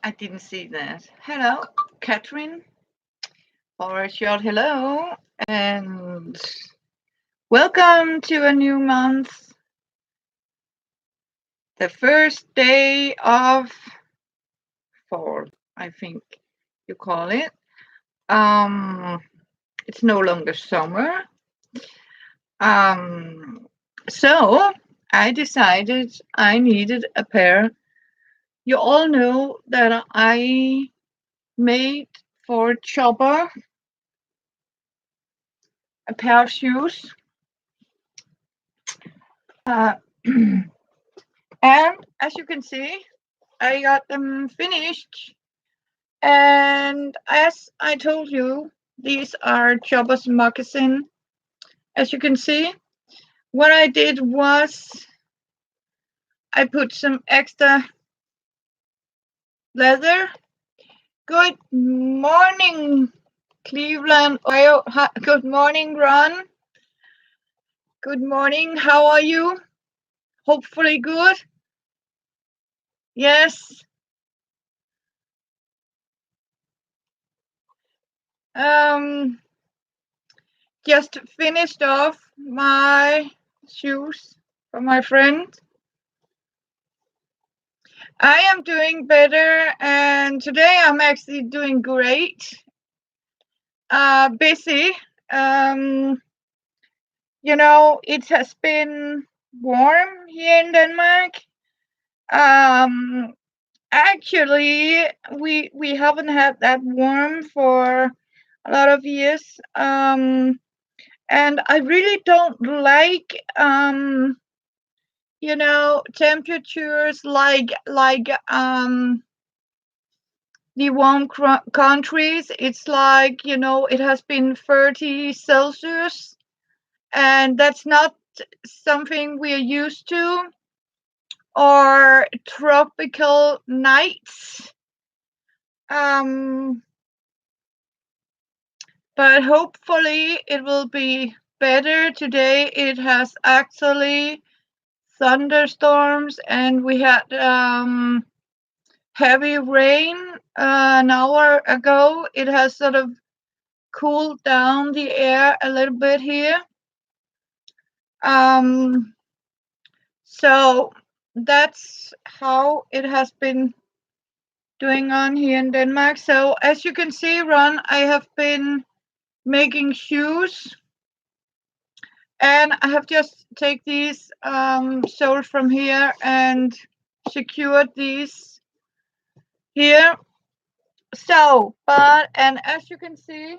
I didn't see that. Hello, Catherine, for a short hello, and welcome to a new month, the first day of fall, I think you call it. Um, it's no longer summer. Um, so I decided I needed a pair. You all know that I made for Chopper a pair of shoes. Uh, And as you can see, I got them finished. And as I told you, these are Chopper's moccasin. As you can see, what I did was I put some extra leather. Good morning, Cleveland, Ohio. Good morning, Ron. Good morning. How are you? Hopefully good. Yes. Um, just finished off my shoes for my friend. I am doing better, and today I'm actually doing great. Busy. Um, it has been warm here in Denmark. Um, Actually, we haven't had that warm for a lot of years. And I really don't like temperatures like the warm countries. It's like, it has been 30 Celsius, and that's not something we're used to, or tropical nights. Um, but hopefully it will be better today. It has actually thunderstorms, and we had heavy rain an hour ago. It has sort of cooled down the air a little bit here. Um, so that's how it has been doing on here in Denmark. So as you can see, Ron, I have been making shoes, and I have just take these soles from here and secured these here. And as you can see,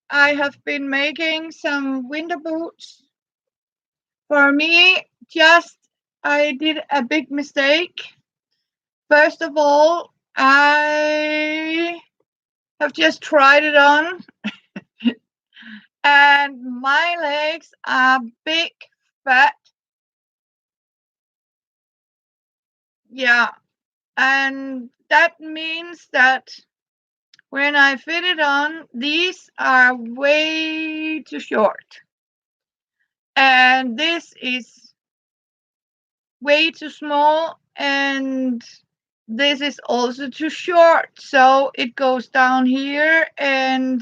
I have been making some winter boots. For me, just I did a big mistake. First of all, I have just tried it on, and my legs are big, fat. Yeah, and that means that when I fit it on, these are way too short. And this is way too small, and this is also too short. So it goes down here, and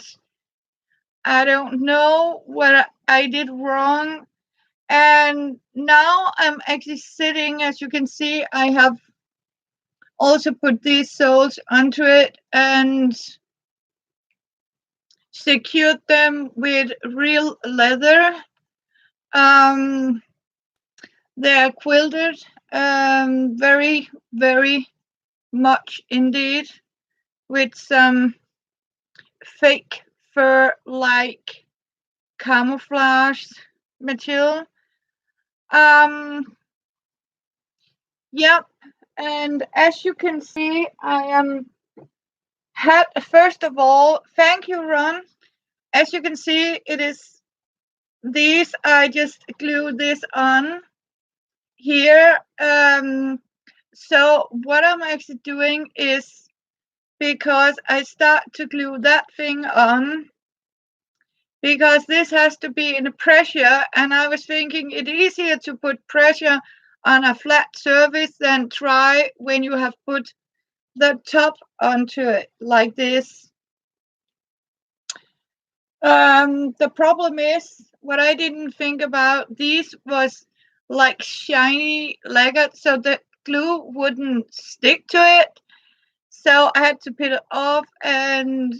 I don't know what I did wrong. And now I'm actually sitting, as you can see, I have also put these soles onto it and secured them with real leather. Um, they're quilted very, very much indeed, with some fake fur like camouflage material. Um, yep, and as you can see, I am had first of all, thank you, Ron. As you can see, it is these. I just glue this on here. So what I'm actually doing is, because I start to glue that thing on, because this has to be in pressure, and I was thinking it easier to put pressure on a flat surface than try when you have put the top onto it like this. The problem is what I didn't think about. These was like shiny lacquer, so the glue wouldn't stick to it. So I had to peel it off and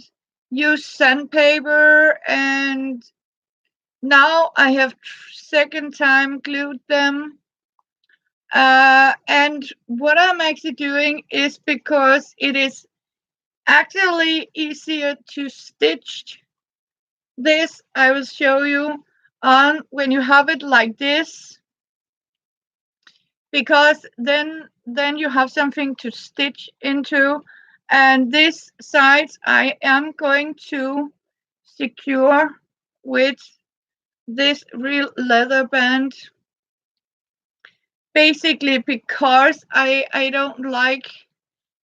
use sandpaper, and now I have second time glued them. And what I'm actually doing is because it is actually easier to stitch this. I will show you on when you have it like this, because then you have something to stitch into. And this sides I am going to secure with this real leather band, basically because I don't like,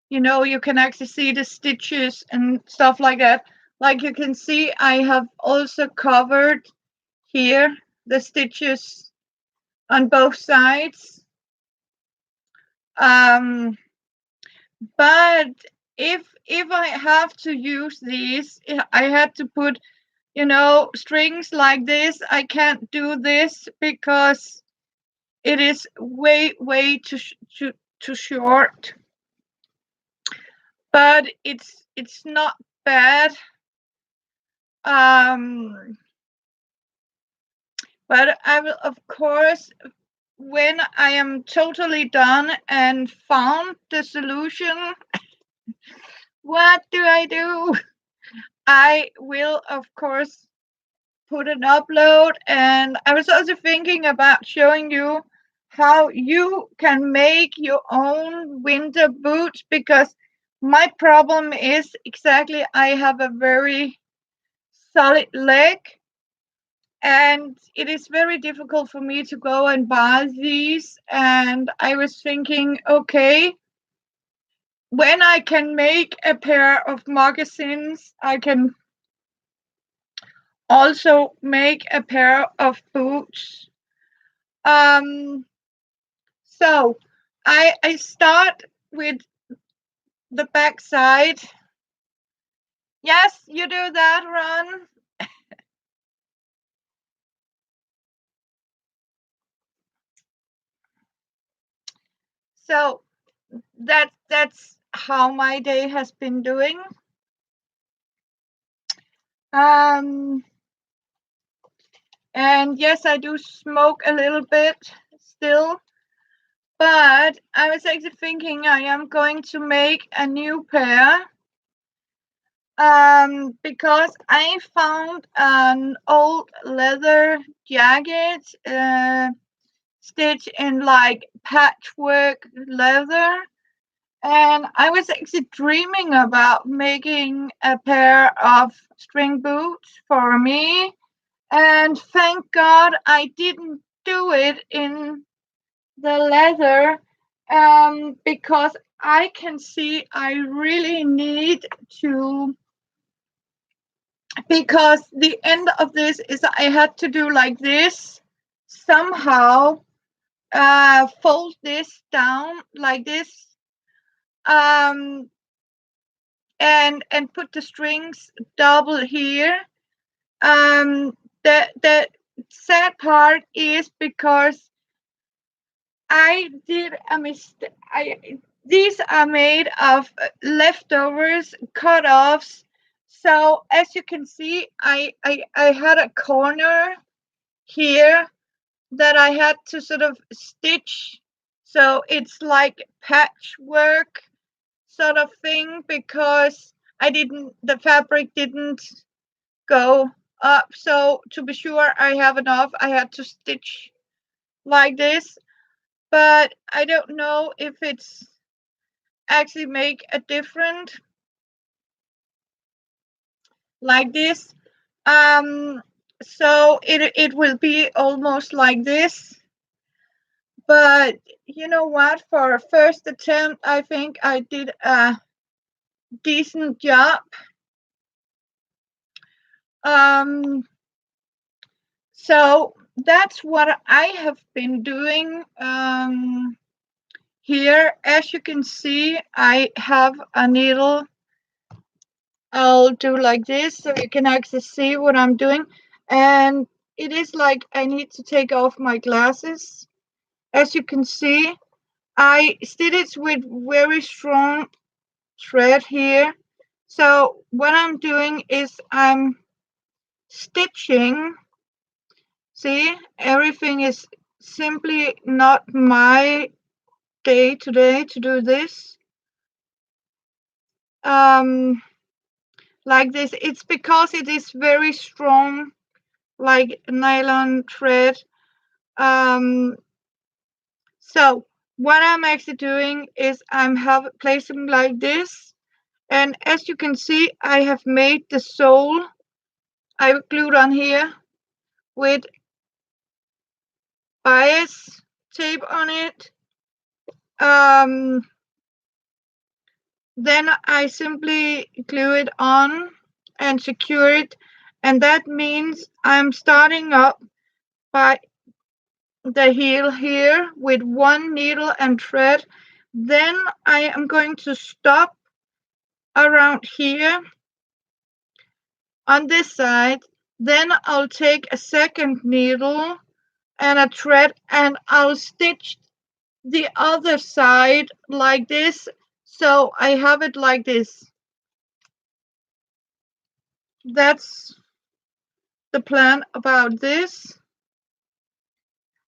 you can actually see the stitches and stuff like that. Like you can see, I have also covered here the stitches on both sides. But if I have to use these, I had to put, strings like this. I can't do this because it is way too short. But it's not bad. But I will, of course, when I am totally done and found the solution, what do I do? I will, of course, put an upload. And I was also thinking about showing you how you can make your own winter boots, because my problem is exactly I have a very solid leg, and it is very difficult for me to go and buy these. And I was thinking, okay, when I can make a pair of moccasins, I can also make a pair of boots. Um, so I start with the back side. Yes, you do that, Ron. So that's how my day has been doing. Um, and yes, I do smoke a little bit still, but I was actually thinking I am going to make a new pair. Because I found an old leather jacket, stitched in like patchwork leather, and I was actually dreaming about making a pair of string boots for me. And thank God I didn't do it in the leather, because I can see I really need to, because the end of this is I had to do like this, somehow fold this down like this, um, and put the strings double here. The sad part is because I did a mistake. These are made of leftovers, cut-offs. So as you can see, I had a corner here that I had to sort of stitch. So it's like patchwork sort of thing, because the fabric didn't go up. So to be sure I have enough, I had to stitch like this. But I don't know if it's actually make a difference like this. So it will be almost like this. But you know what? For a first attempt, I think I did a decent job. Um, so that's what I have been doing here, as you can see, I have a needle. I'll do like this so you can actually see what I'm doing. And it is like I need to take off my glasses. As you can see, I did it with very strong thread here. So what I'm doing is I'm stitching. See, everything is simply not my day today to do this. Like this. It's because it is very strong, like nylon thread. So what I'm actually doing is I'm placing like this, and as you can see, I have made the sole. I glued on here with bias tape on it. Then I simply glue it on and secure it, and that means I'm starting up by the heel here with one needle and thread. Then I am going to stop around here on this side. Then I'll take a second needle and a thread, and I'll stitch the other side like this. So I have it like this. That's the plan about this.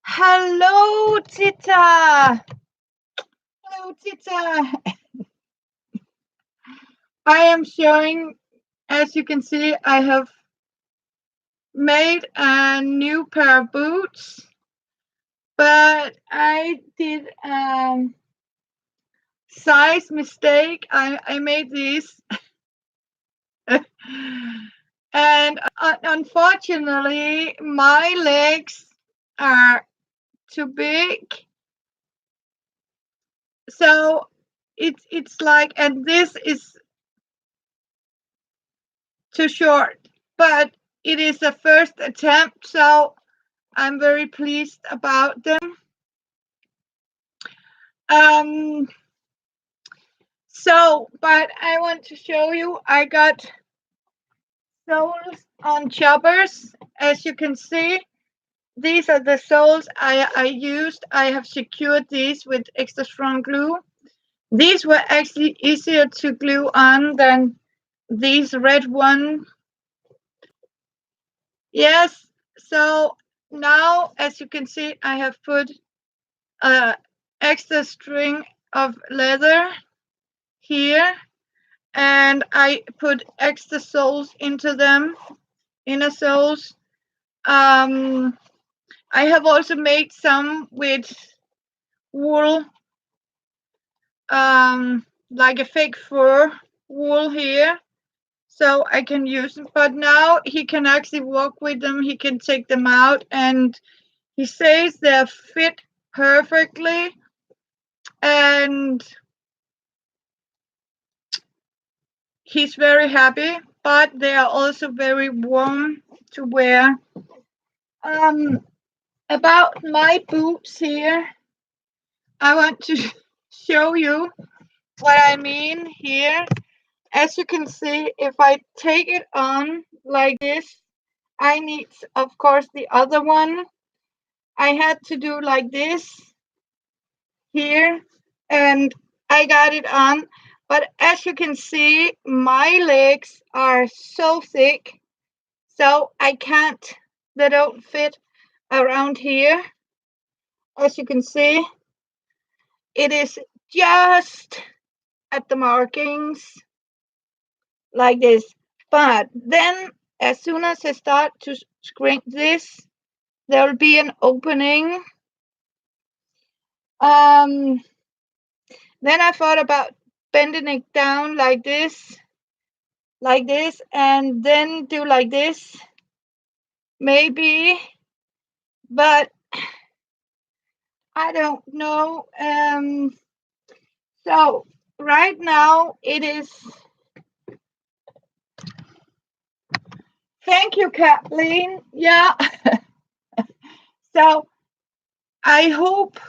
Hello, Tita. Hello, Tita. I am showing, as you can see, I have made a new pair of boots, but I did size mistake. I made these and unfortunately my legs are too big, so it's like, and this is too short, but it is a first attempt, so I'm very pleased about them. So, but I want to show you, I got soles on choppers. As you can see, these are the soles I used. I have secured these with extra strong glue. These were actually easier to glue on than these red ones. Yes, so now, as you can see, I have put extra string of leather here, and I put extra soles into them, inner soles. I have also made some with wool, like a fake fur wool here, so I can use them. But now he can actually walk with them, he can take them out, and he says they're fit perfectly, and he's very happy, but they are also very warm to wear. About my boots here, I want to show you what I mean here. As you can see, if I take it on like this, I need, of course, the other one. I had to do like this here, and I got it on. But as you can see, my legs are so thick, so I can't, they don't fit around here. As you can see, it is just at the markings like this. But then as soon as I start to shrink this, there will be an opening. Then I thought about bending it down like this, and then do like this, maybe, but I don't know. So right now it is. Thank you, Kathleen. Yeah. So I hope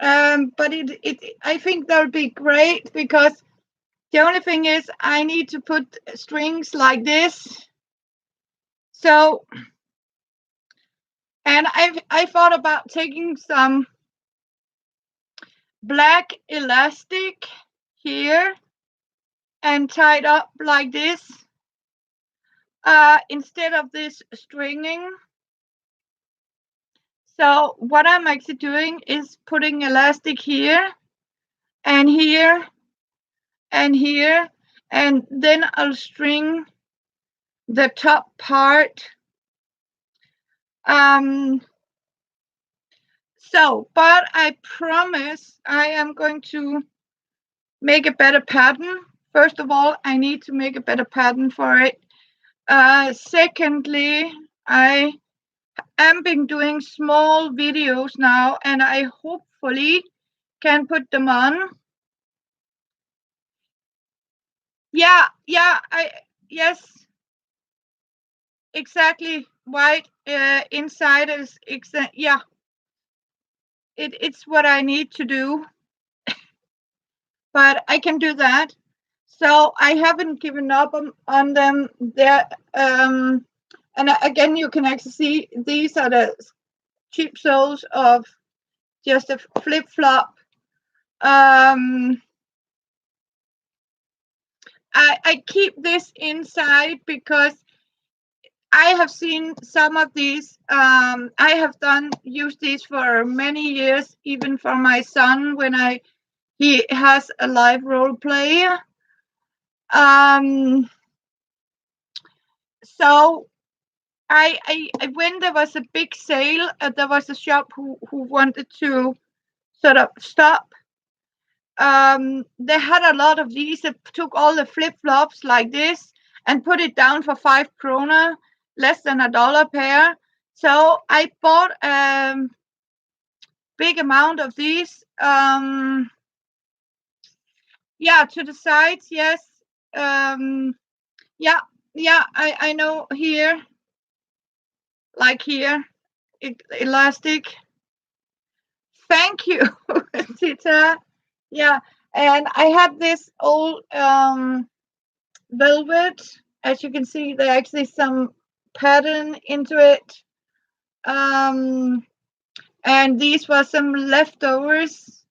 But I think that would be great, because the only thing is I need to put strings like this. So, and I thought about taking some black elastic here and tied up like this, instead of this stringing. So what I'm actually doing is putting elastic here and here and here, and then I'll string the top part. But I promise I am going to make a better pattern. First of all, I need to make a better pattern for it. Secondly, I am been doing small videos now, and I hopefully can put them on. Yeah, yes, exactly. White inside is yeah. It's what I need to do, but I can do that. So I haven't given up on them. There, and again, you can actually see these are the cheap soles of just a flip flop. I keep this inside because I have seen some of these. I have used these for many years, even for my son when he has a live role play. So I when there was a big sale, there was a shop who wanted to sort of stop. They had a lot of these. They took all the flip flops like this and put it down for 5 krona, less than $1 pair. So I bought a big amount of these. Yeah, to the sides, yes. Yeah, I know here, like here, elastic. Thank you, Tita. Yeah, and I had this old velvet. As you can see, there actually some pattern into it. And these were some leftovers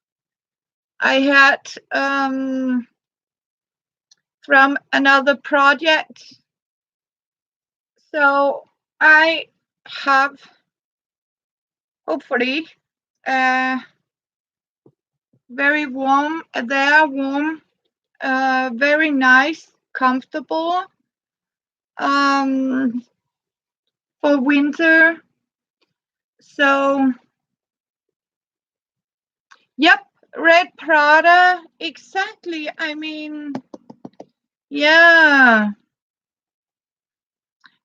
I had from another project. So I have, hopefully, very warm. They are warm, very nice, comfortable for winter. So, yep, red Prada, exactly. I mean, yeah.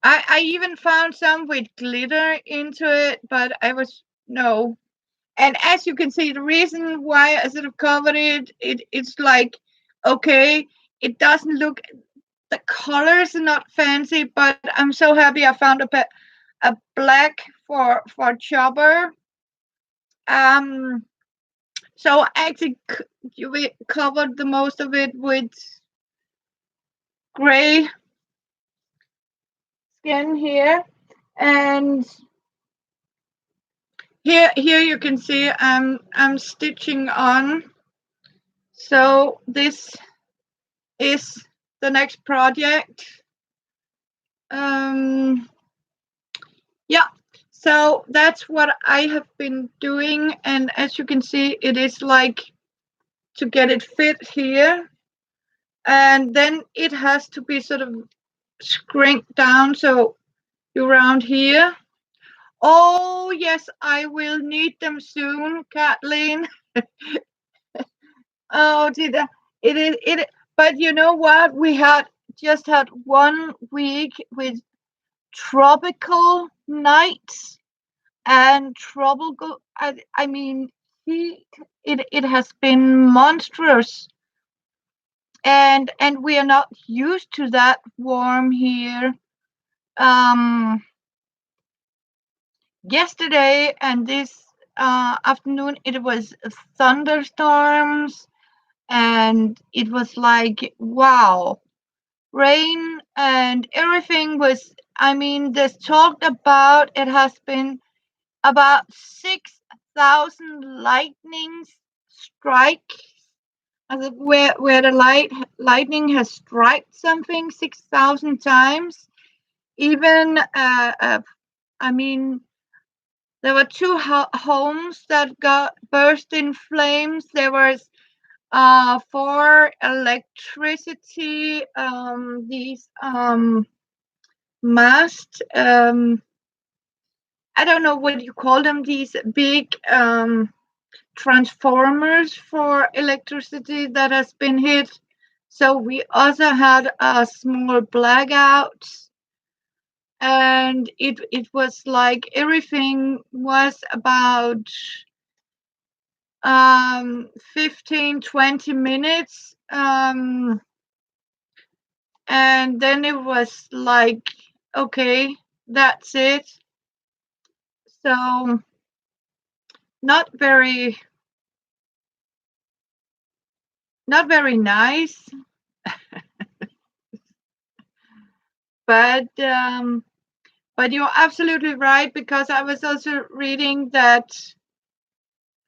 I even found some with glitter into it, but I was no. And as you can see, the reason why I sort of covered it's like, okay, it doesn't look, the colors are not fancy, but I'm so happy I found a black for Chopper. So I actually we covered the most of it with gray skin here, and here you can see I'm stitching on. So this is the next project. Yeah, so that's what I have been doing, and as you can see, it is like to get it fit here, and then it has to be sort of shrink down so you're around here. Oh yes, I will need them soon, Kathleen. Oh, did it is it? But you know what? We had just had 1 week with tropical nights and tropical. I mean, heat. It has been monstrous, and we are not used to that warm here. Yesterday and this afternoon it was thunderstorms, and it was like, wow, rain and everything was, I mean, there's talked about, it has been about 6,000 lightning strikes, where the lightning has struck something 6,000 times. Even I mean, there were two homes that got burst in flames. There was for electricity, these mast, I don't know what you call them, these big transformers for electricity that has been hit. So we also had a small blackout, and it was like everything was about 15-20 minutes, and then it was like, okay, that's it. So not very not very nice, but you're absolutely right, because I was also reading that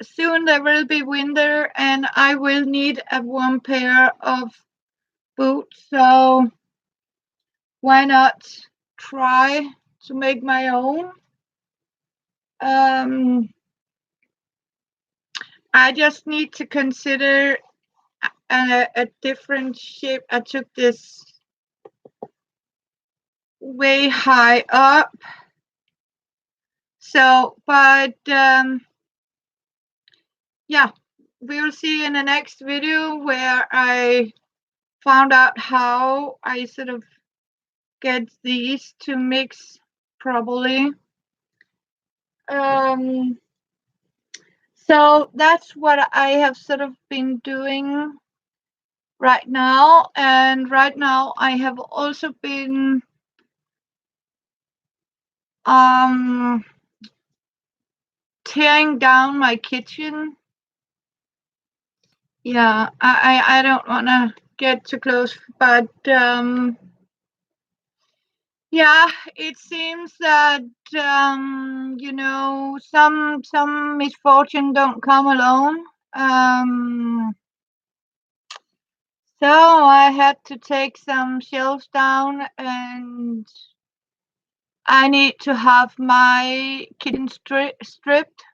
soon there will be winter and I will need a warm pair of boots. So why not try to make my own? Um, I just need to consider a different shape. I took this way high up. So, but yeah, we'll see in the next video where I found out how I sort of get these to mix properly. Um, so that's what I have sort of been doing right now. And right now I have also been um, tearing down my kitchen. Yeah, I don't want to get too close, but yeah, it seems that some misfortune don't come alone. So I had to take some shelves down, and I need to have my kitchen stripped.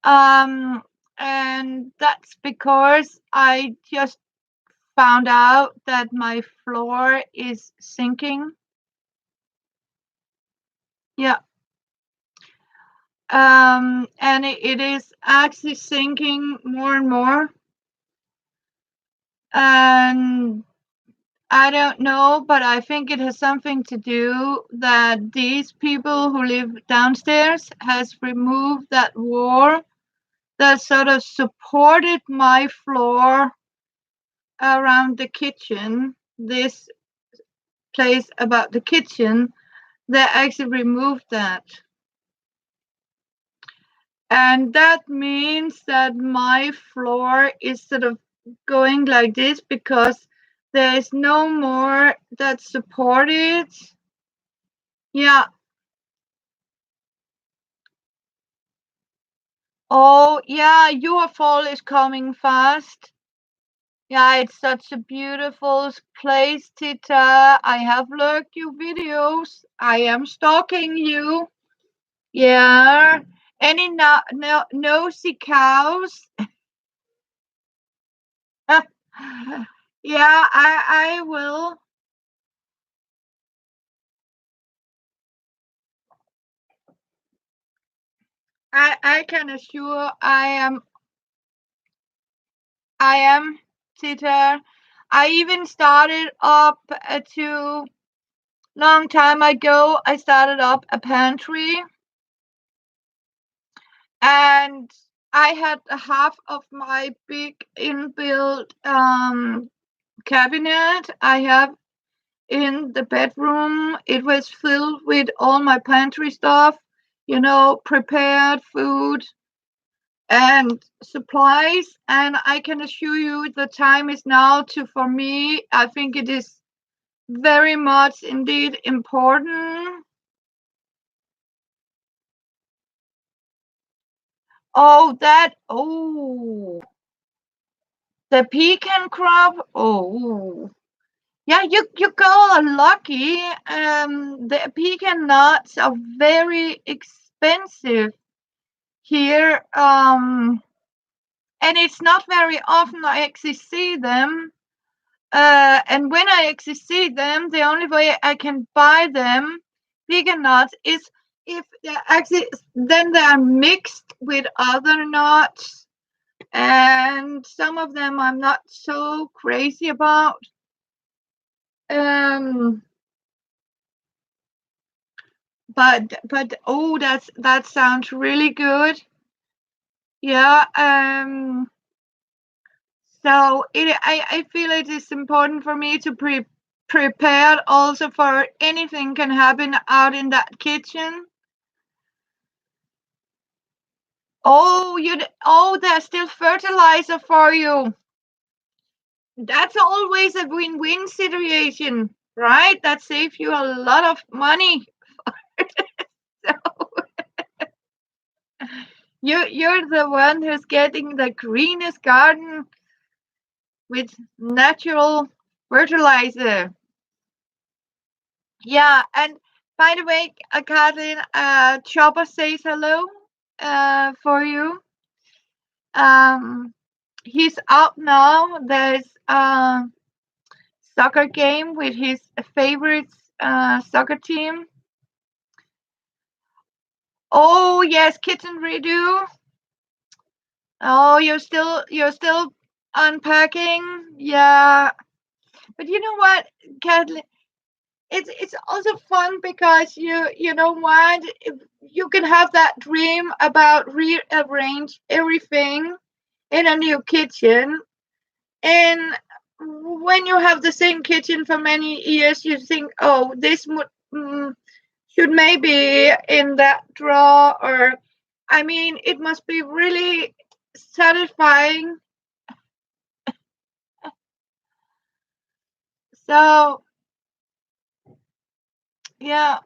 Um, and that's because I just found out that my floor is sinking. Yeah. And it is actually sinking more and more. And I don't know, but I think it has something to do that these people who live downstairs has removed that wall that sort of supported my floor around the kitchen. This place about the kitchen, they actually removed that. And that means that my floor is sort of going like this because there is no more that support it. Yeah. Oh, yeah, your fall is coming fast. Yeah, it's such a beautiful place, Tita. I have looked your videos. I am stalking you. Yeah. Any nosy cows? Yeah, I will. I can assure I am Tita. I even started up to long time ago. I started up a pantry, and I had a half of my big inbuilt cabinet I have in the bedroom. It was filled with all my pantry stuff. prepared food and supplies. And I can assure you the time is now to, for me, I think it is very much indeed important. The pecan crop. Oh, yeah, you got lucky. The pecan nuts are very expensive here. And it's not very often I actually see them. And when I actually see them, the only way I can buy them, vegan nuts, is if they're actually then they are mixed with other nuts, and some of them I'm not so crazy about. Um, but oh, that sounds really good. Yeah. So I feel it is important for me to prepare also for anything can happen out in that kitchen. Oh, there's still fertilizer for you. That's always a win-win situation, right? That saves you a lot of money. So you're the one who's getting the greenest garden with natural fertilizer. Yeah, and by the way, Kathleen, Chopper says hello for you. Um, he's out now. There's a soccer game with his favorite soccer team. Oh yes, Kitten Redo. Oh, you're still unpacking. Yeah, but you know what, Kathleen? It's also fun because you know what, you can have that dream about rearrange everything in a new kitchen, and when you have the same kitchen for many years you think, oh, this should maybe in that drawer, or I mean it must be really satisfying. So yeah,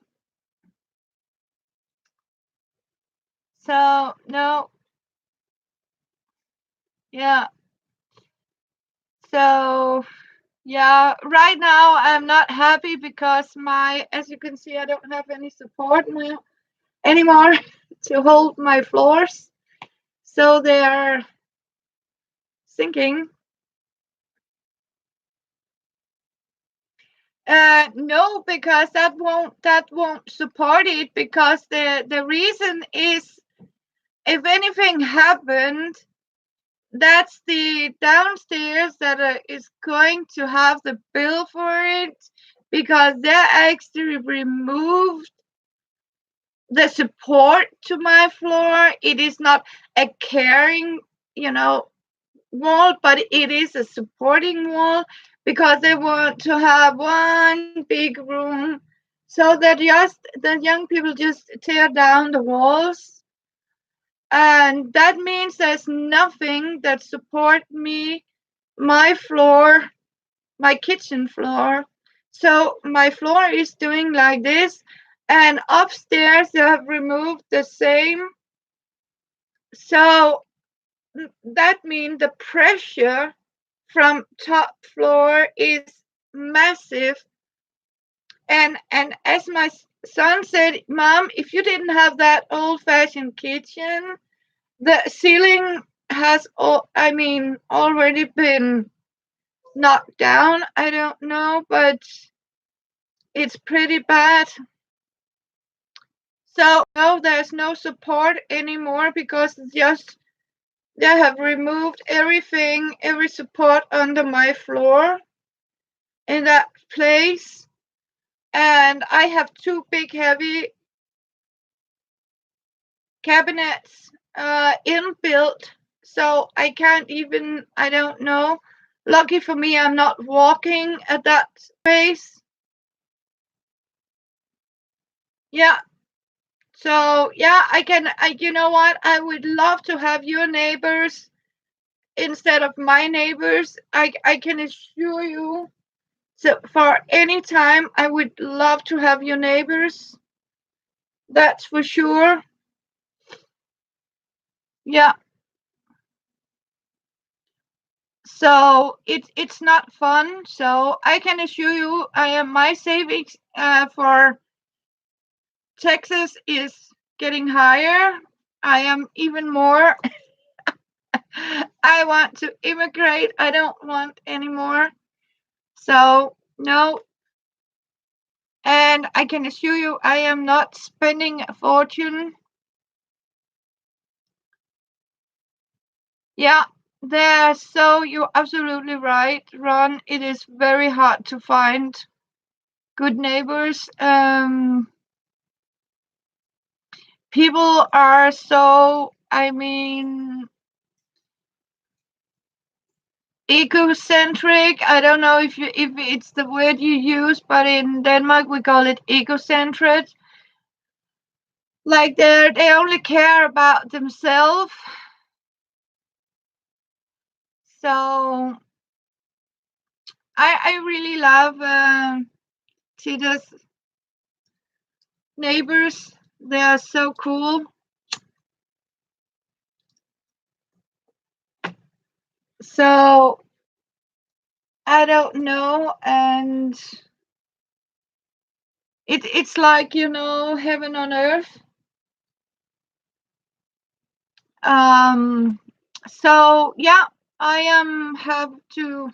so no, yeah, so yeah, right now I'm not happy because as you can see, I don't have any support now anymore to hold my floors, so they're sinking. No, because that won't support it, because the reason is, if anything happened, that's the downstairs that is going to have the bill for it, because they actually removed the support to my floor. It is not a carrying, you know, wall, but it is a supporting wall, because they want to have one big room, so that just the young people just tear down the walls, and that means there's nothing that support me, my floor, my kitchen floor. So my floor is doing like this, and upstairs they have removed the same. So that means the pressure from top floor is massive. And as my son said, Mom, if you didn't have that old-fashioned kitchen, the ceiling has already been knocked down. I don't know, but it's pretty bad. So no, there's no support anymore, because just they have removed everything, every support under my floor in that place. And I have two big heavy cabinets inbuilt, so I can't even, I don't know. Lucky for me, I'm not walking at that space. Yeah, So yeah, you know what? I would love to have your neighbors instead of my neighbors. I can assure you. So for any time, I would love to have your neighbors. That's for sure. Yeah. So it's not fun. So I can assure you, I am my savings for Texas is getting higher. I am even more. I want to immigrate. I don't want anymore. So no, and I can assure you, I am not spending a fortune. Yeah, there. So you're absolutely right, Ron. It is very hard to find good neighbors. People are so, I mean, egocentric. I don't know if it's the word you use, but in Denmark we call it egocentric. Like they only care about themselves. So I really love Tita's neighbors. They are so cool. So I don't know, and it's like, heaven on earth. Um, so yeah, I have to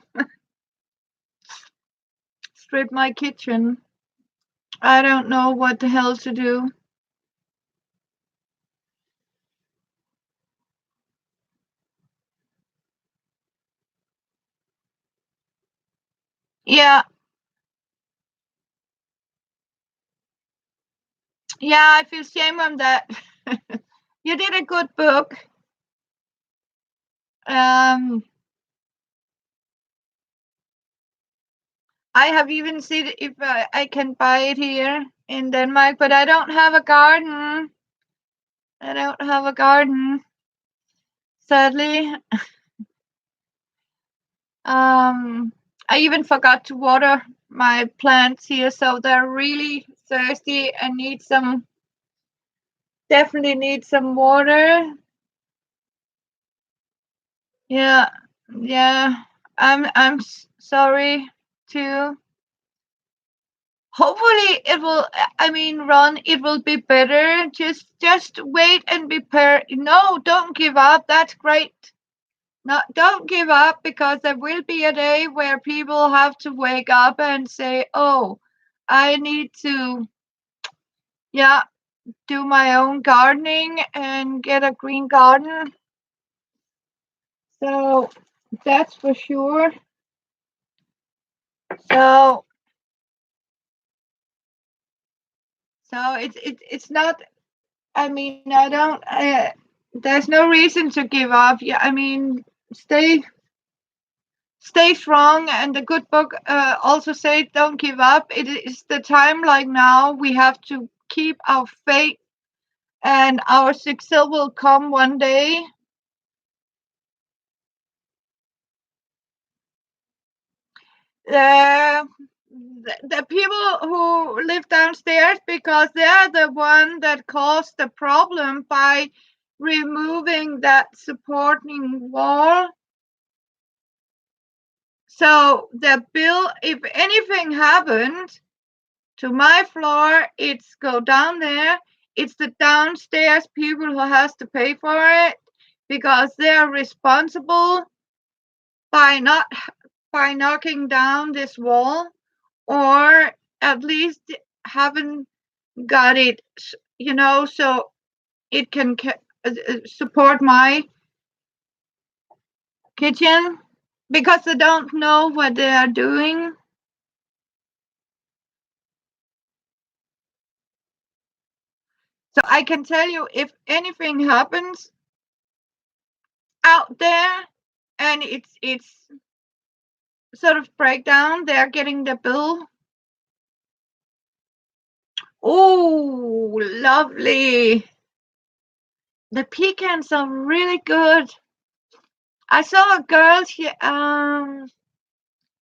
strip my kitchen. I don't know what the hell to do. Yeah, yeah, I feel shame on that. You did a good book. Um, I have even seen if I can buy it here in Denmark, but I don't have a garden. I don't have a garden, sadly. I even forgot to water my plants here, so they're really thirsty and definitely need some water. Yeah, yeah. Sorry too. Hopefully it will. I mean, Ron, it will be better. Just wait and be prepared. No, don't give up. That's great. No, don't give up, because there will be a day where people have to wake up and say, "Oh, I need to, yeah, do my own gardening and get a green garden." So that's for sure. So it's not. I mean, I don't. There's no reason to give up. Yeah, I mean, stay stay strong. And the good book also say, don't give up. It is the time like now. We have to keep our faith, and our success will come one day. Uh, the people who live downstairs, because they're the one that caused the problem by removing that supporting wall. So the bill, if anything happened to my floor, it's go down there. It's the downstairs people who has to pay for it, because they are responsible by not by knocking down this wall, or at least haven't got it, so it can support my kitchen, because they don't know what they are doing. So I can tell you, if anything happens out there and it's sort of breakdown, they're getting the bill. Oh, lovely. The pecans are really good. I saw a girl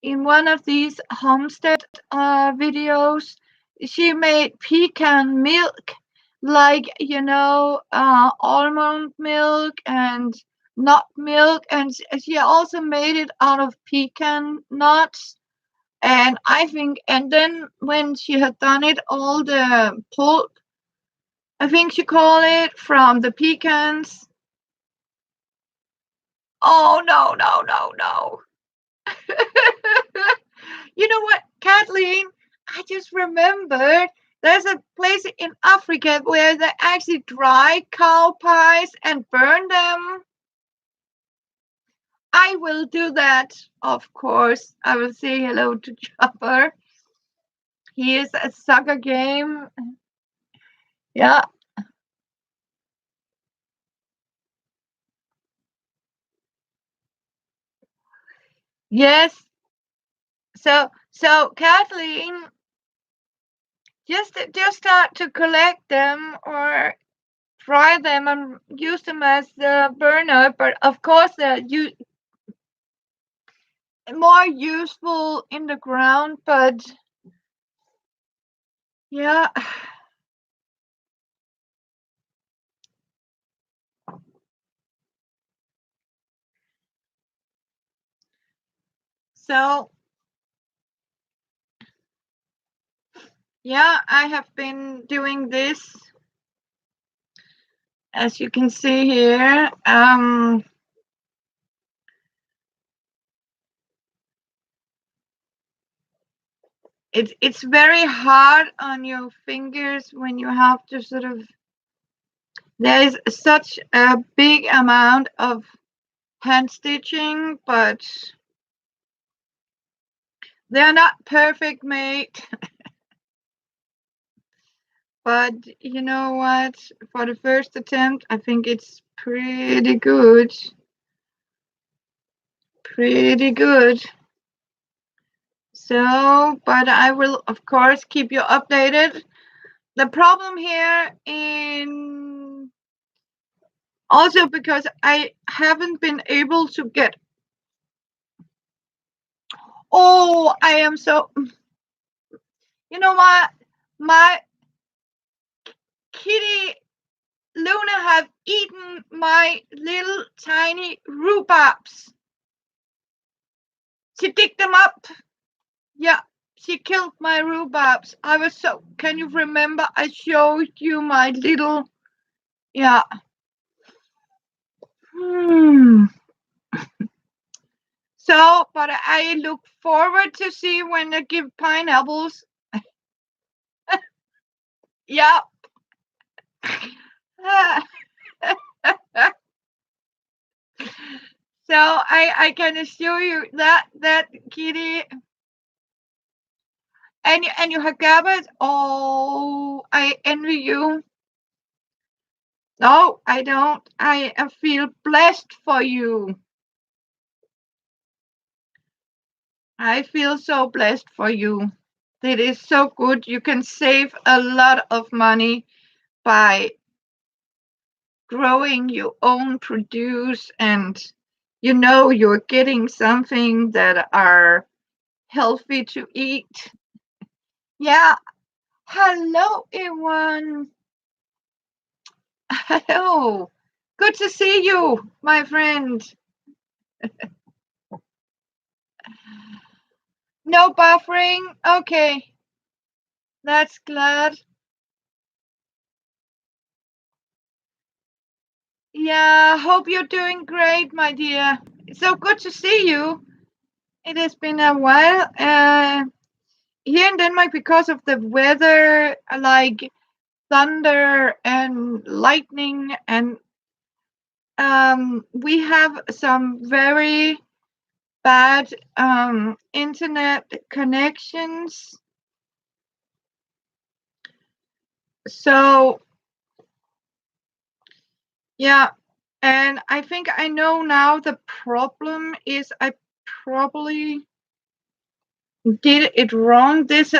in one of these homestead videos. She made pecan milk, like almond milk and nut milk, and she also made it out of pecan nuts. And I think, and then when she had done it, all the pulp, I think she called it, from the pecans. Oh, no, no, no, no. You know what, Kathleen? I just remembered there's a place in Africa where they actually dry cow pies and burn them. I will do that, of course. I will say hello to Chopper. He is a soccer game. Yeah. Yes. So Kathleen, just start to collect them or fry them and use them as the burner. But of course, you more useful in the ground. But yeah. So yeah, I have been doing this, as you can see here. It's very hard on your fingers when you have to sort of. There is such a big amount of hand stitching, but they're not perfect, mate. But you know what? For the first attempt, I think it's pretty good. Pretty good. So, but I will, of course, keep you updated. The problem here in also because I haven't been able to get. Oh, I am so. You know what? My kitty Luna have eaten my little tiny rhubarbs. She picked them up. Yeah, she killed my rhubarbs. I was so. Can you remember? I showed you my little. Yeah. Hmm. So, but I look forward to see when they give pineapples. Yeah. So I can assure you that kitty and you have gathered. Oh, I envy you. No, I don't. I feel blessed for you. I feel so blessed for you. It is so good. You can save a lot of money by growing your own produce, and you're getting something that are healthy to eat. Yeah. Hello, everyone. Hello. Good to see you, my friend. No buffering. Okay. That's glad. Yeah, hope you're doing great, my dear. It's so good to see you. It has been a while. Here in Denmark, because of the weather, like thunder and lightning, and we have some very bad internet connections. So yeah, and I think I know now the problem is I probably did it wrong. This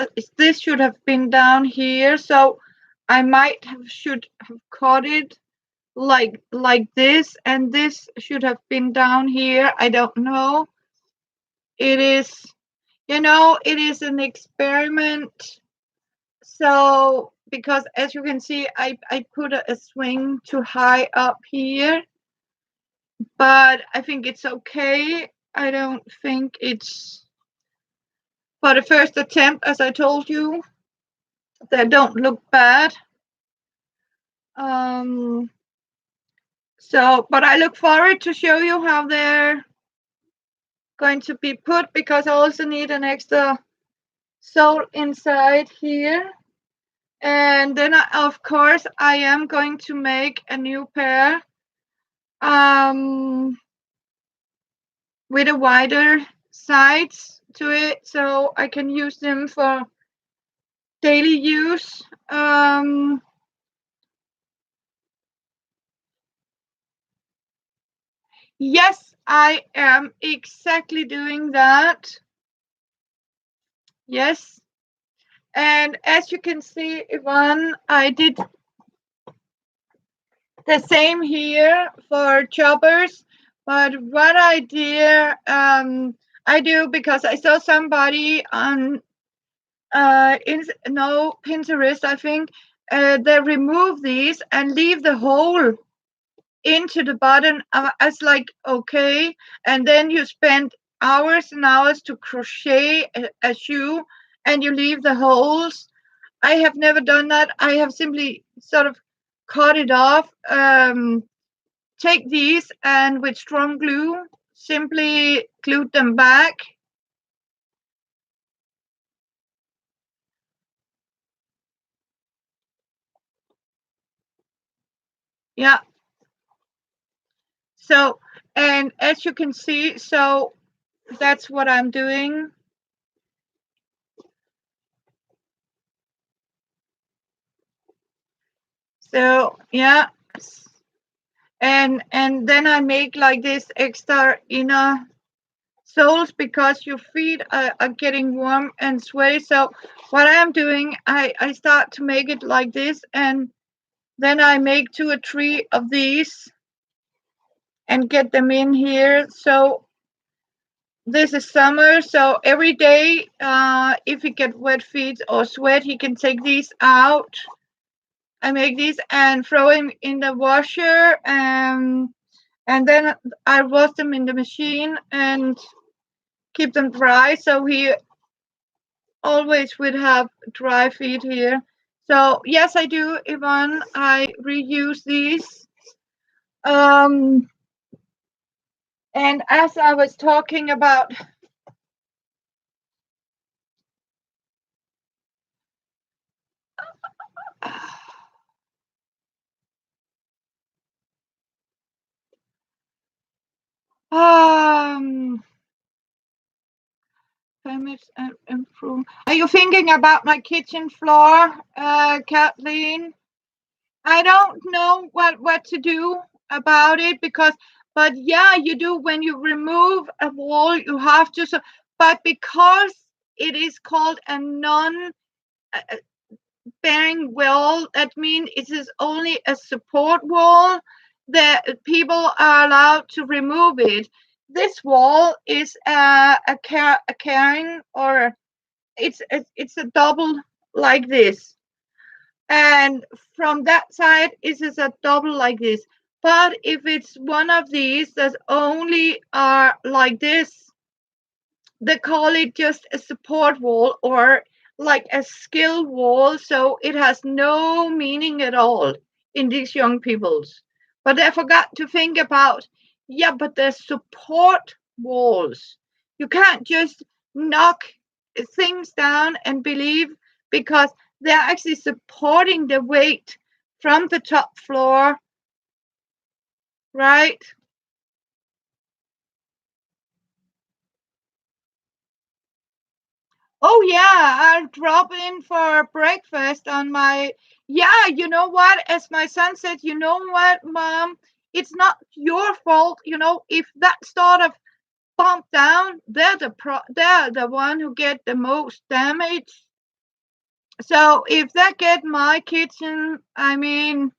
should have been down here, so I might have should have cut it like this, and this should have been down here. I don't know. It is, it is an experiment. So because as you can see, I put a swing too high up here, but I think it's okay. I don't think it's for the first attempt, as I told you, they don't look bad. Um, but I look forward to show you how they're going to be put, because I also need an extra sole inside here. And then of course I am going to make a new pair with a wider sides to it, so I can use them for daily use. Yes, I am exactly doing that. Yes. And as you can see, Yvonne, I did the same here for choppers. But what I do because I saw somebody on Pinterest, I think, they remove these and leave the hole into the button. I was like, okay, and then you spend hours and hours to crochet a shoe, and you leave the holes. I have never done that. I have simply sort of cut it off. Take these and with strong glue, simply glued them back. Yeah. So, and as you can see, so that's what I'm doing. So, yeah. And then I make like this extra inner soles because your feet are getting warm and sweaty. So what I'm doing, I start to make it like this, and then I make 2 or 3 of these and get them in here. So this is summer, so every day, if he get wet feet or sweat, he can take these out. I make these and throw them in the washer, and then I wash them in the machine and keep them dry. So he always would have dry feet here. So yes, I do, Yvonne. I reuse these. Um, and as I was talking about, um, improve. Are you thinking about my kitchen floor, Kathleen? I don't know what to do about it, because, but yeah, you do when you remove a wall, you have to. So, but because it is called a non bearing wall, that means it is only a support wall that people are allowed to remove it. This wall is a carrying, or it's a double like this, and from that side it is a double like this. But if it's one of these that only are like this, they call it just a support wall, or like a skill wall, so it has no meaning at all in these young people's. But I forgot to think about, yeah, but they're support walls. You can't just knock things down and believe, because they're actually supporting the weight from the top floor, right? Oh yeah, I'll drop in for breakfast on my. Yeah, you know what? As my son said, you know what, Mom? It's not your fault, if that sort of bump down, they're the one who get the most damage. So if they get my kitchen, I mean,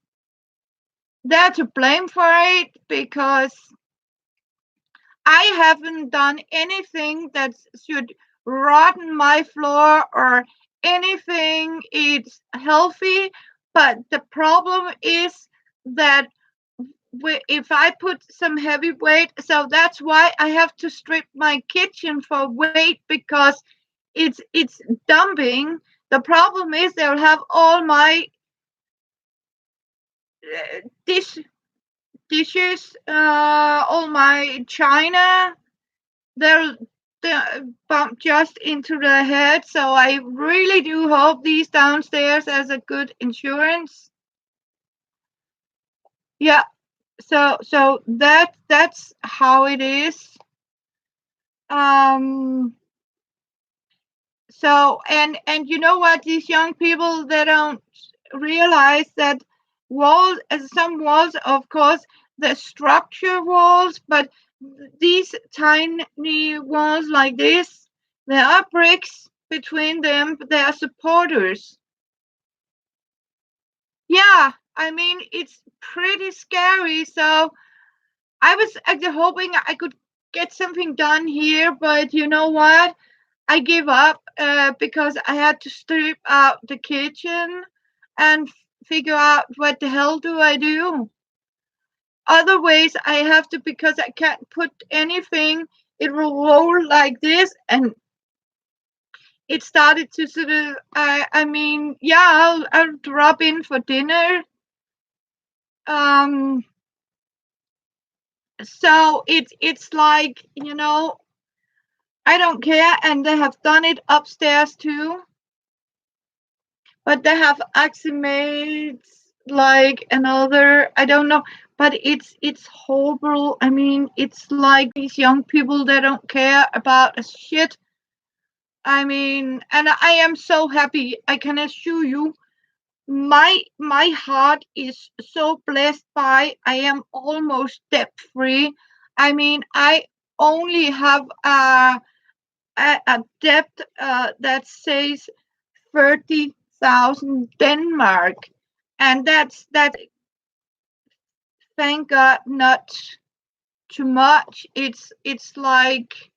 they're to blame for it because I haven't done anything that should rotten my floor or anything. It's healthy, but the problem is that if I put some heavy weight, so that's why I have to strip my kitchen for weight because it's dumping. The problem is they'll have all my dish dishes, all my china. They'll bump just into the head. So I really do hope these downstairs has a good insurance. Yeah. So that's how it is. Um. So and you know what? These young people, they don't realize that walls, some walls, of course, the structure walls, but these tiny walls like this, there are bricks between them, but they are supporters. Yeah, I mean it's pretty scary. So I was actually hoping I could get something done here, but you know what? I gave up because I had to strip out the kitchen and figure out what the hell do I do. Other ways I have to, because I can't put anything. It will roll like this, and it started to sort of. I mean, yeah, I'll drop in for dinner. Um, so it's like, I don't care, and they have done it upstairs too. But they have actually made like another, I don't know, but it's horrible. I mean, it's like these young people, they don't care about a shit. I mean, and I am so happy, I can assure you, my heart is so blessed by I am almost debt free. I mean, I only have a debt that says 30,000 Denmark, and that's thank God not too much. It's like,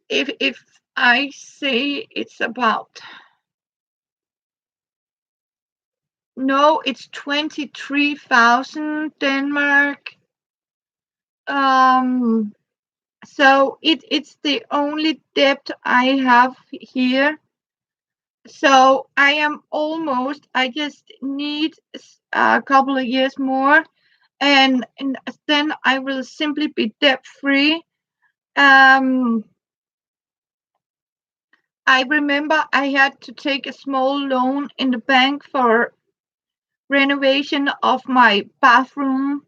if I say it's about, no, it's 23,000 Denmark. Um, so it's the only debt I have here. So I am almost. I just need a couple of years more, and then I will simply be debt free. Um, I remember I had to take a small loan in the bank for renovation of my bathroom.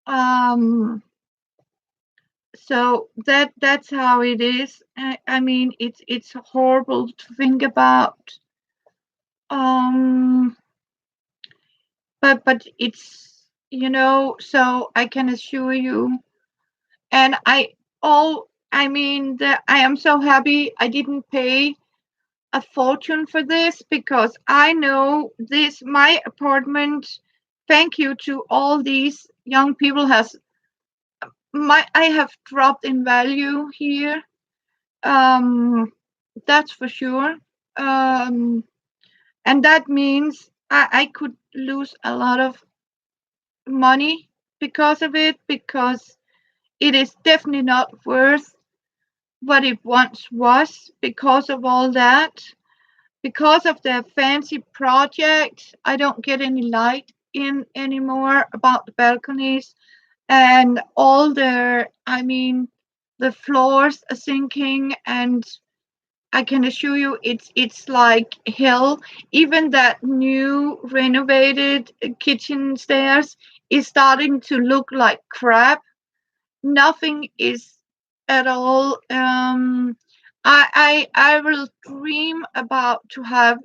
Um, so that's how it is. I mean, it's horrible to think about. Um, but it's, so I can assure you, and I mean that I am so happy I didn't pay a fortune for this, because I know this my apartment, thank you to all these young people, has my I have dropped in value here. Um that's for sure. Um and that means I could lose a lot of money because of it, because it is definitely not worth what it once was, because of all that. Because of the fancy project, I don't get any light in anymore about the balconies, and all I mean, the floors are sinking, and I can assure you it's like hell. Even that new renovated kitchen stairs is starting to look like crap. Nothing is at all. I will dream about to have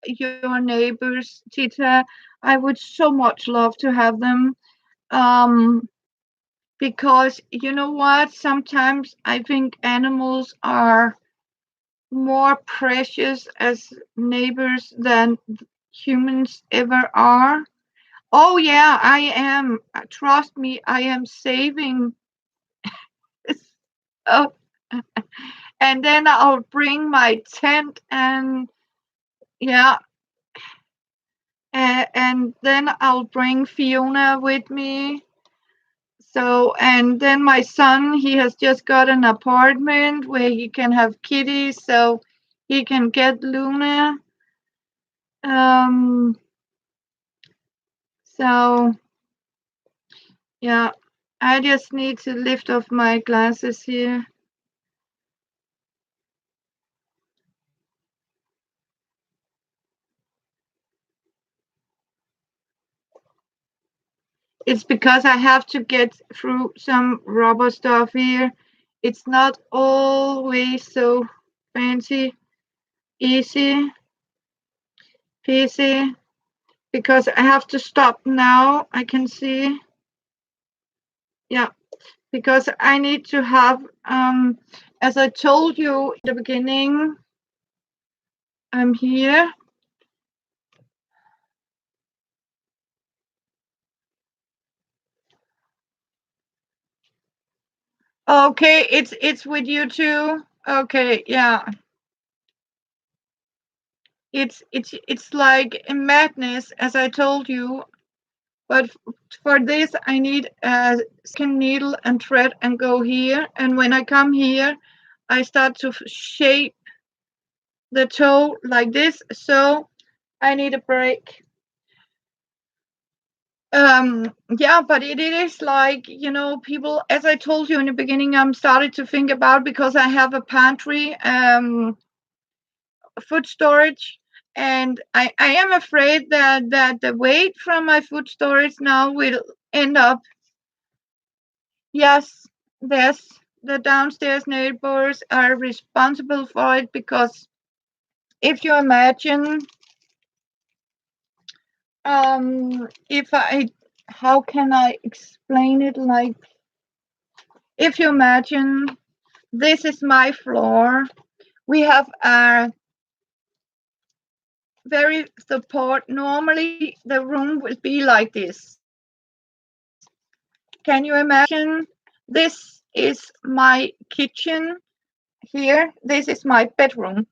your neighbors, Tita. I would so much love to have them. Um, because you know what? Sometimes I think animals are more precious as neighbors than humans ever are. Oh, yeah, I am. Trust me, I am saving. Oh, and then I'll bring my tent and yeah, and then I'll bring Fiona with me. So, and then my son, he has just got an apartment where he can have kitties, so he can get Luna. Um, so yeah, I just need to lift off my glasses here. It's because I have to get through some rubber stuff here. It's not always so fancy, easy, peasy, because I have to stop now. I can see, yeah, because I need to have, as I told you in the beginning, I'm here. Okay, it's with you too. Okay, yeah. It's like a madness, as I told you. But for this, I need a second needle and thread and go here. And when I come here, I start to shape the toe like this. So I need a break. Yeah, but it is like, people, as I told you in the beginning, I'm started to think about because I have a pantry, food storage. And I am afraid that the weight from my food storage now will end up. Yes, yes, the downstairs neighbors are responsible for it because if you imagine, if I, how can I explain it? Like, if you imagine, this is my floor. We have a very support. Normally, the room would be like this. Can you imagine? This is my kitchen here. This is my bedroom.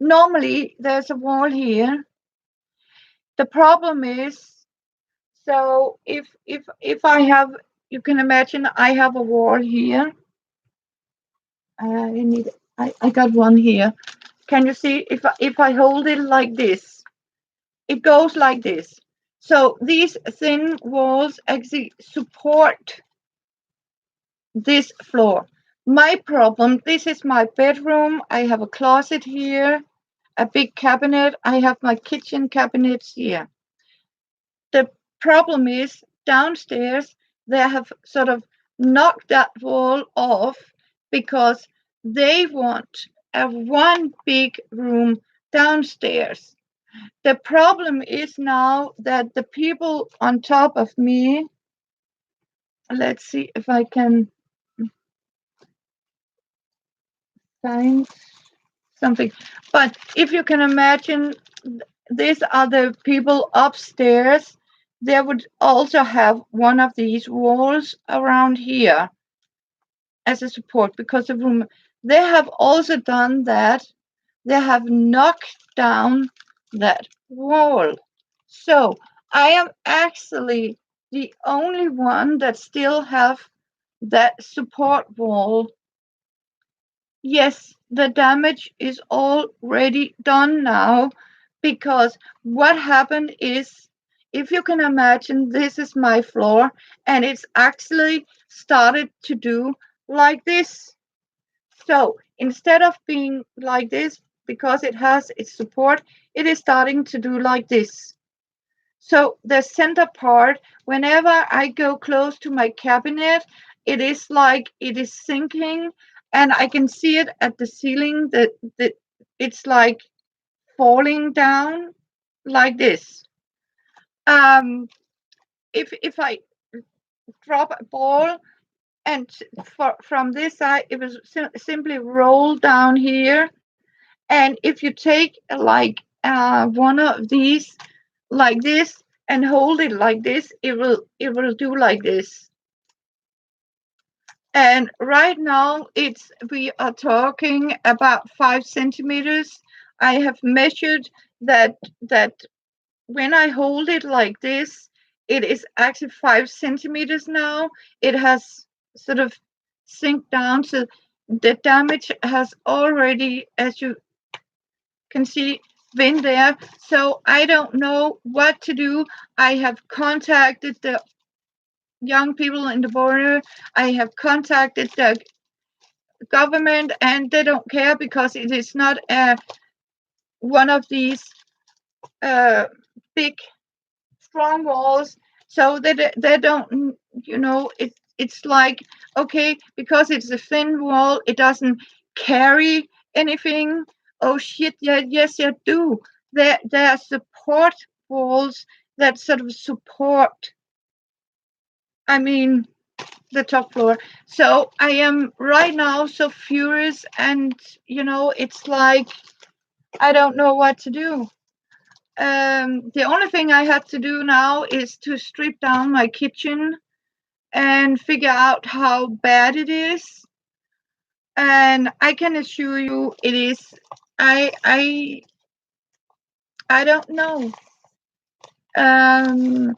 Normally, there's a wall here. The problem is, so if I have, you can imagine I have a wall here. I need, I got one here. Can you see if I hold it like this, it goes like this. So these thin walls actually support this floor. My problem, this is my bedroom. I have a closet here, a big cabinet. I have my kitchen cabinets here. The problem is downstairs, they have sort of knocked that wall off because they want a one big room downstairs. The problem is now that the people on top of me, let's see if I can find something. But if you can imagine, these are the people upstairs. They would also have one of these walls around here as a support because the room. They have also done that. They have knocked down that wall. So I am actually the only one that still have that support wall. Yes, the damage is already done now because what happened is, if you can imagine, this is my floor and it's actually started to do like this. So instead of being like this, because it has its support, it is starting to do like this. So the center part, whenever I go close to my cabinet, it is like it is sinking, and I can see it at the ceiling that it's like falling down like this. Um, if I drop a ball, and from this side it was simply roll down here. And if you take like one of these like this and hold it like this, it will do like this. And right now it's we are talking about 5 centimeters. I have measured that when I hold it like this, it is actually 5 centimeters now. It has sort of sink down, so the damage has already, as you can see, been there. So I don't know what to do. I have contacted the young people in the border. I have contacted the government, and they don't care because it is not one of these uh, big strong walls. So they don't, it's like, okay, because it's a thin wall, it doesn't carry anything. Oh shit, yeah, yes, you do. There are support walls that sort of support, I mean, the top floor. So I am right now so furious, and it's like I don't know what to do. The only thing I have to do now is to strip down my kitchen and figure out how bad it is. And I can assure you, it is. I I I don't know. Um,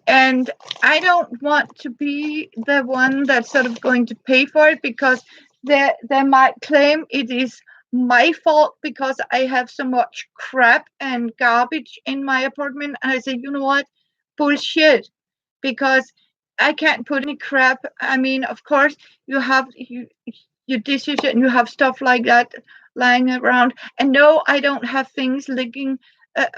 and I don't want to be the one that's sort of going to pay for it, because they might claim it is my fault because I have so much crap and garbage in my apartment. And I say, you know what? Bullshit. Because I can't put any crap. I mean, of course, you have your dishes and you have stuff like that lying around. And no, I don't have things licking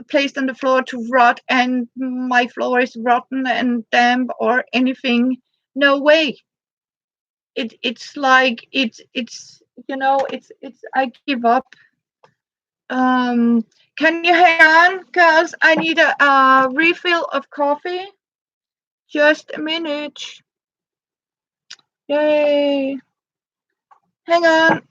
placed on the floor to rot, and my floor is rotten and damp or anything. No way. It's like it's I give up. Can you hang on, girls? I need a refill of coffee. Just a minute. Yay. Hang on.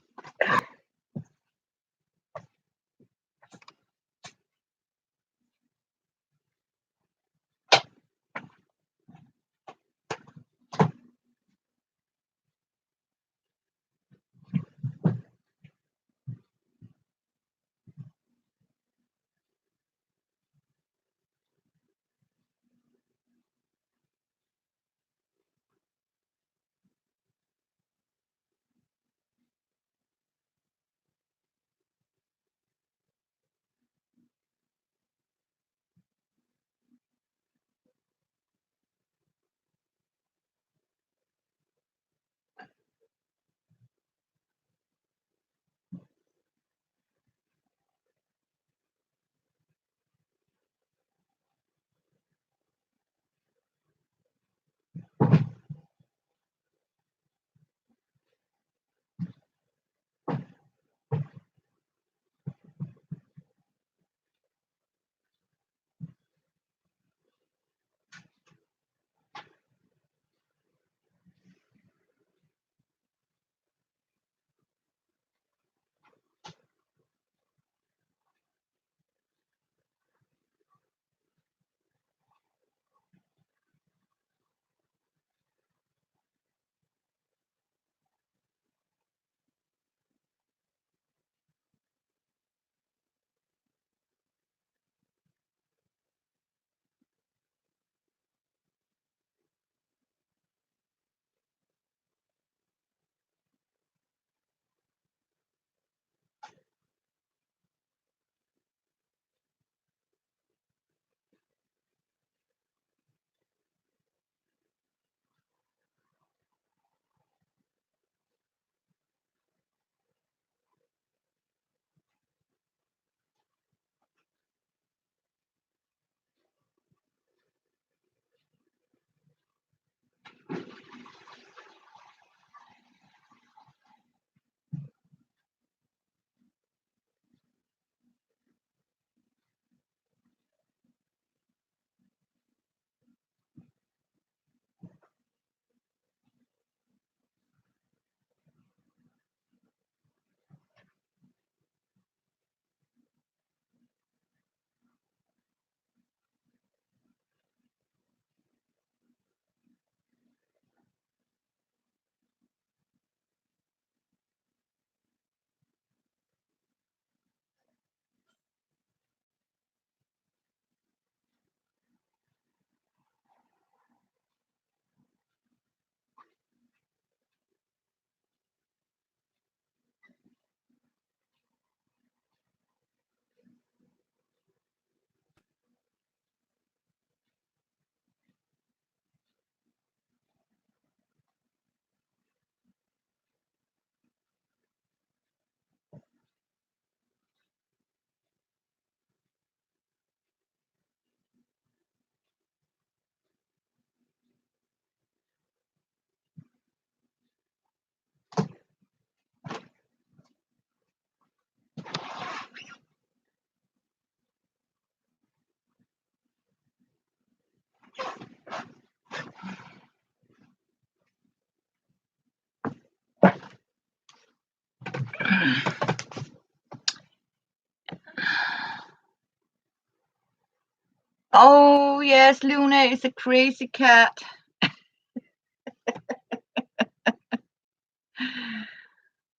Oh, yes, Luna is a crazy cat.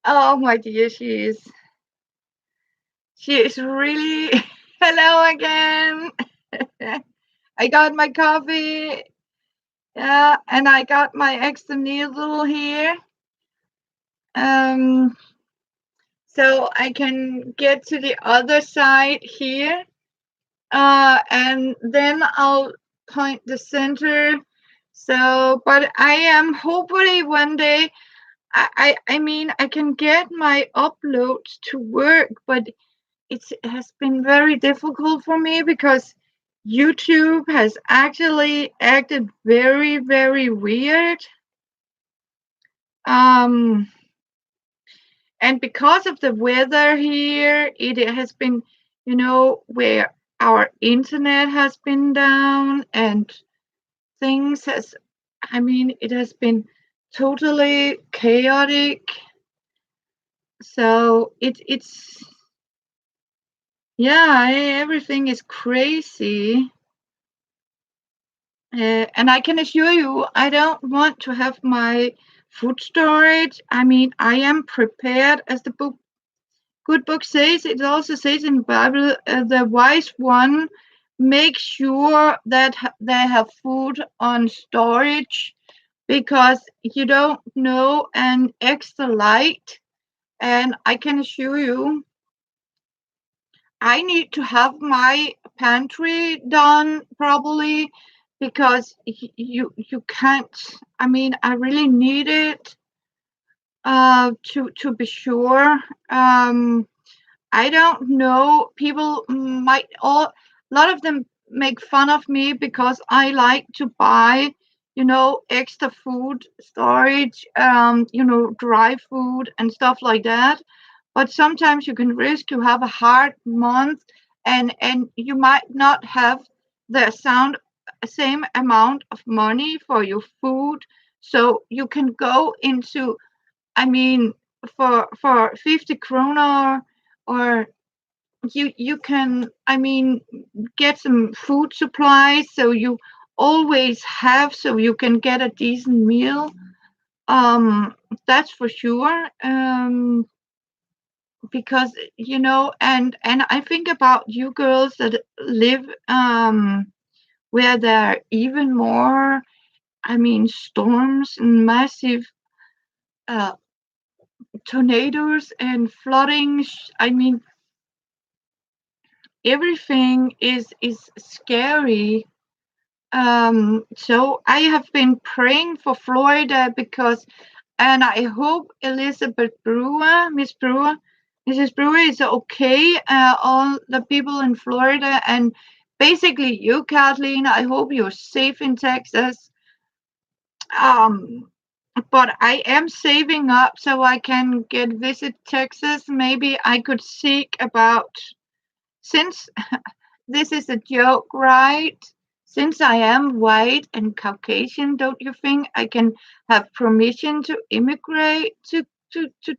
Oh, my dear, she is. She is really. Hello again. I got my coffee. Yeah, and I got my extra needle here. Um, so I can get to the other side here. And then I'll point the center. So, but I am hopefully one day. I mean, I can get my uploads to work, but it has been very difficult for me because YouTube has actually acted very, very weird. Um, and because of the weather here, it has been, where our internet has been down and things has, I mean, it has been totally chaotic. So it's yeah, everything is crazy. And I can assure you, I don't want to have my food storage. I mean, I am prepared, as the good book says. It also says in the Bible, the wise one makes sure that they have food on storage because you don't know an extra light. And I can assure you, I need to have my pantry done probably because you can't. I mean, I really need it to be sure. I don't know. People might all a lot of them make fun of me because I like to buy, extra food storage, dry food and stuff like that. But sometimes you can risk to have a hard month, and you might not have the same amount of money for your food. So you can go into, I mean, for 50 kroner, or you can, I mean, get some food supplies so you always have, so you can get a decent meal. That's for sure. Because and I think about you girls that live where there are even more, I mean, storms and massive uh, tornadoes and flooding. I mean, everything is scary. So I have been praying for Florida because, and I hope Elizabeth Brewer, Mrs. Brewer is okay. All the people in Florida, and basically you, Kathleen. I hope you're safe in Texas. Um, but I am saving up so I can visit Texas. Maybe I could seek about, since this is a joke, right? Since I am white and Caucasian, don't you think I can have permission to immigrate to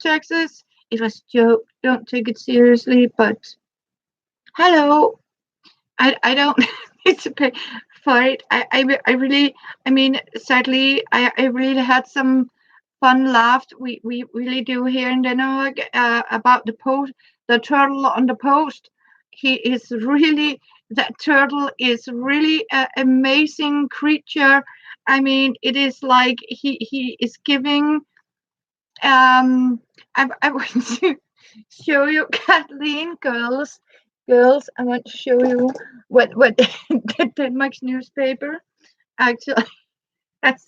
Texas? It was a joke. Don't take it seriously. But hello, I don't need to pay for it. I really, I mean, sadly, I really had some fun laugh. We really do here in Denmark about the turtle on the post. He is really, that turtle is really an amazing creature. I mean, it is like he is giving. I want to show you, Kathleen, girls. I want to show you what the Denmark's newspaper actually has.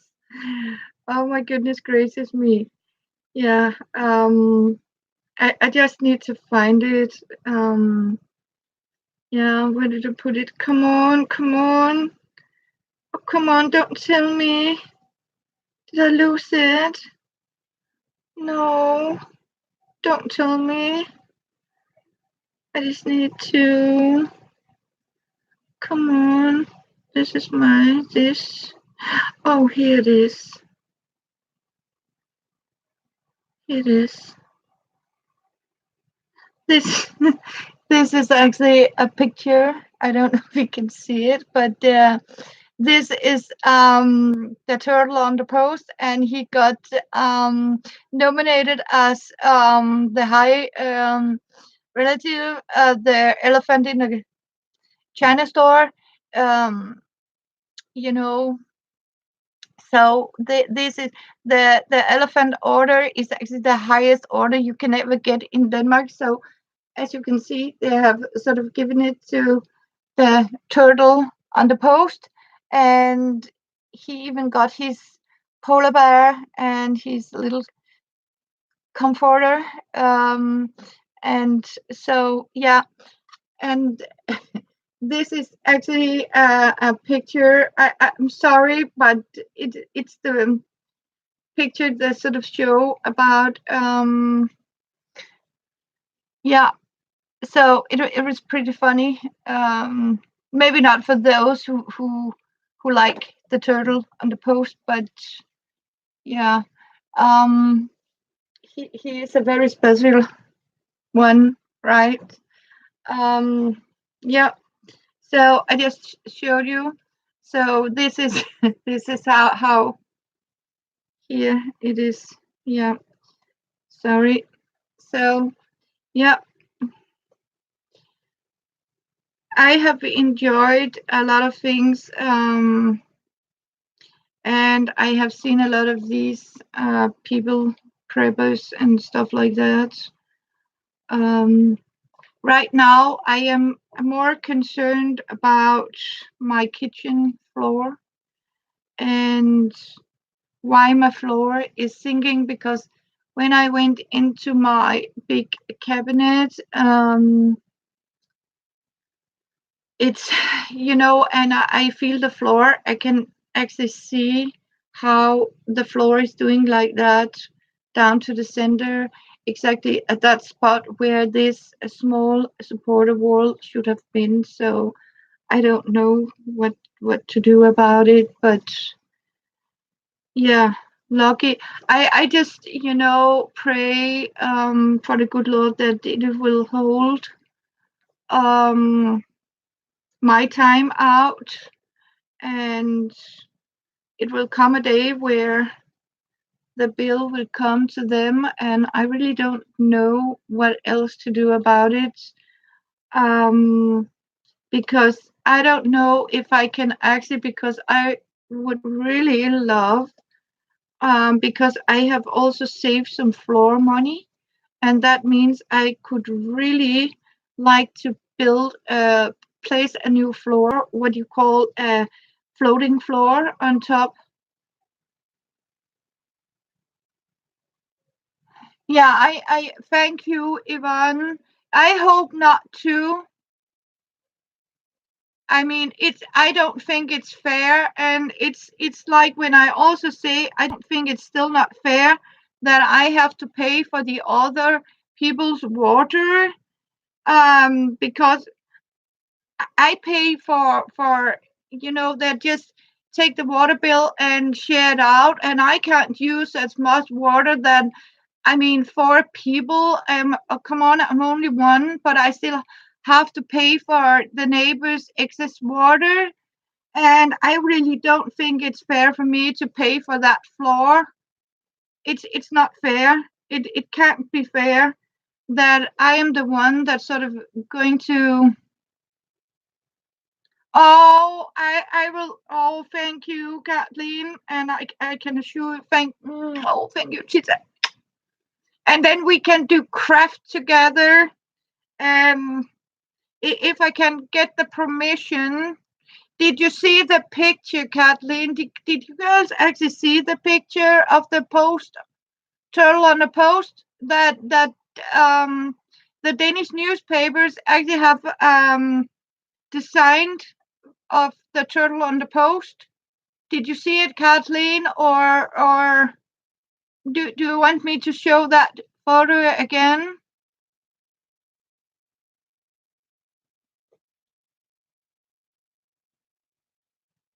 Oh my goodness gracious me. Yeah. I just need to find it. Yeah, where did I put it? Come on, come on. Oh, come on, don't tell me. Did I lose it? No, don't tell me. I just need to. Come on. This is this. Oh, here it is. Here it is. This this is actually a picture. I don't know if you can see it, but this is the turtle on the post, and he got nominated as the high relative, the elephant in the China store. Um, you know, so this is the elephant order is actually the highest order you can ever get in Denmark. So as you can see, they have sort of given it to the turtle on the post, and he even got his polar bear and his little comforter. Um, and so, yeah, and this is actually a picture. I'm sorry, but it's the picture that sort of show about yeah. So it was pretty funny. Maybe not for those who like the turtle on the post, but yeah, um, he is a very special one, right? Um, yeah. So I just showed you. So this is this is how here it is. Yeah. Sorry. So yeah, I have enjoyed a lot of things. And I have seen a lot of these people, preppers, and stuff like that. Um, right now, I am more concerned about my kitchen floor and why my floor is sinking, because when I went into my big cabinet, it's and I feel the floor. I can actually see how the floor is doing like that down to the center, exactly at that spot where this small supporter wall should have been. So I don't know what to do about it, but yeah, lucky. I just pray for the good Lord that it will hold um my time out, and it will come a day where the bill will come to them, and I really don't know what else to do about it. um, because I don't know if I can actually, because I would really love, because I have also saved some floor money, and that means I could really like to build place a new floor, what you call a floating floor on top. Yeah, I thank you, Ivan. I hope not to. I mean, I don't think it's fair, and it's like when I also say I don't think it's still not fair that I have to pay for the other people's water, because I pay for they just take the water bill and share it out, and I can't use as much water than, I mean, four people. Come on, I'm only one, but I still have to pay for the neighbors' excess water, and I really don't think it's fair for me to pay for that floor. It's not fair. It can't be fair that I am the one that's sort of going to. Oh, I will. Oh, thank you, Kathleen, and I can assure you, thank you, she said. And then we can do craft together. Um, if I can get the permission. Did you see the picture, Kathleen? Did you girls actually see the picture of the post turtle on the post that um the Danish newspapers actually have designed of the turtle on the post? Did you see it, Kathleen, or do you want me to show that photo again?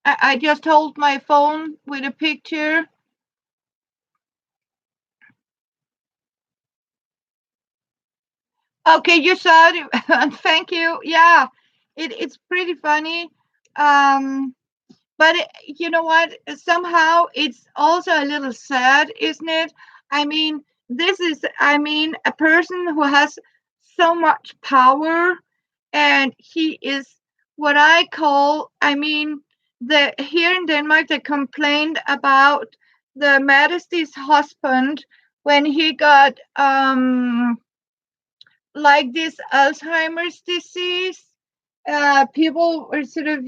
I just hold my phone with a picture. Okay, you saw it. Thank you. Yeah, it's pretty funny. Um, but you know what? Somehow it's also a little sad, isn't it? I mean, this is, I mean, a person who has so much power, and he is what I call, I mean, the here in Denmark they complained about the Majesty's husband when he got like this Alzheimer's disease. People were sort of,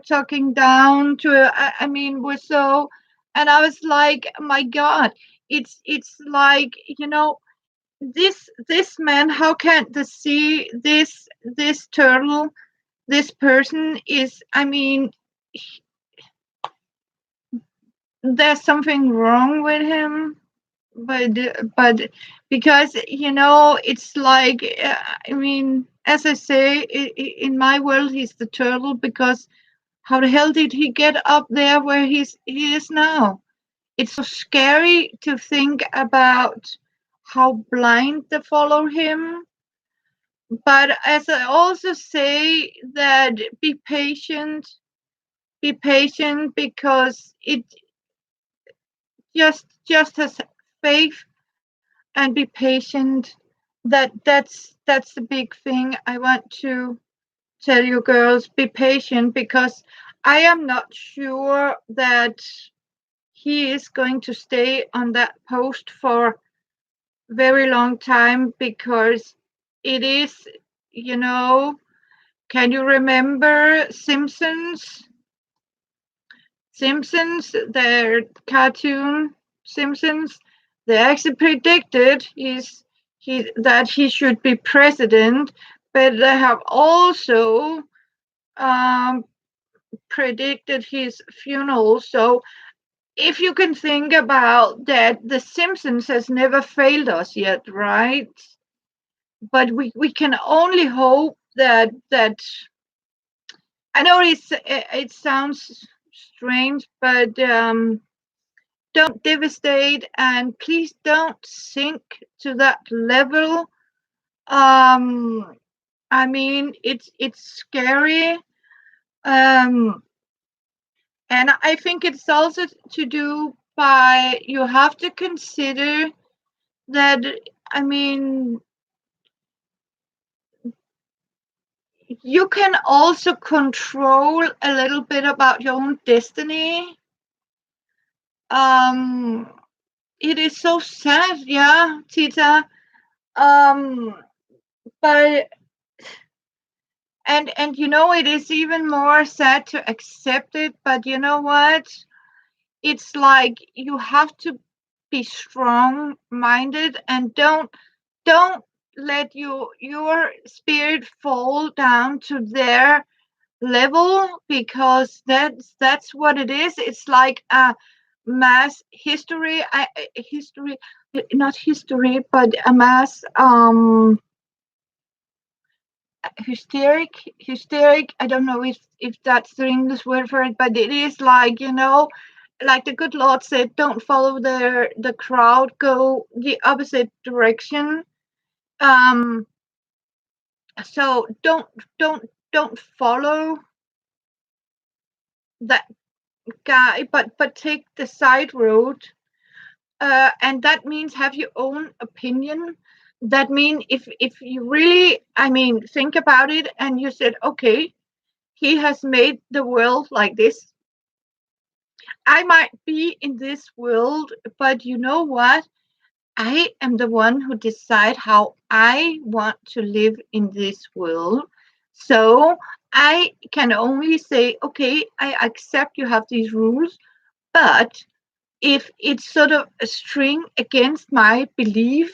talking down to, I mean, was so, and I was like, my God, it's like, this man, how can the see this turtle, this person is, I mean, there's something wrong with him, but because it's like, I mean, as I say, in my world he's the turtle, because how the hell did he get up there where he is now? It's so scary to think about how blind they follow him. But as I also say, that be patient, because it just has faith and be patient. That's the big thing I want to tell you girls. Be patient, because I am not sure that he is going to stay on that post for very long time, because it is, you know can you remember Simpsons, their cartoon Simpsons? They actually predicted that he should be president, but they have also um, predicted his funeral. So if you can think about that, The Simpsons has never failed us yet, right? But we can only hope that I know it sounds strange, but don't devastate, and please don't sink to that level. Um, I mean, it's scary, um, and I think it's also to do by, you have to consider that. I mean, you can also control a little bit about your own destiny. Um, it is so sad, yeah, Tita. Um, but and it is even more sad to accept it. But you know what? It's like you have to be strong minded, and don't let your spirit fall down to their level, because that's what it is. It's like a mass history, not history, but a mass hysteric. I don't know if that's the English word for it, but it is like, like the good Lord said, don't follow the crowd, go the opposite direction. um so don't follow that guy, but take the side road. And that means have your own opinion. That mean, if you really, I mean, think about it, and you said, okay, he has made the world like this. I might be in this world, but you know what? I am the one who decide how I want to live in this world. So I can only say, okay, I accept you have these rules, but if it's sort of a string against my belief,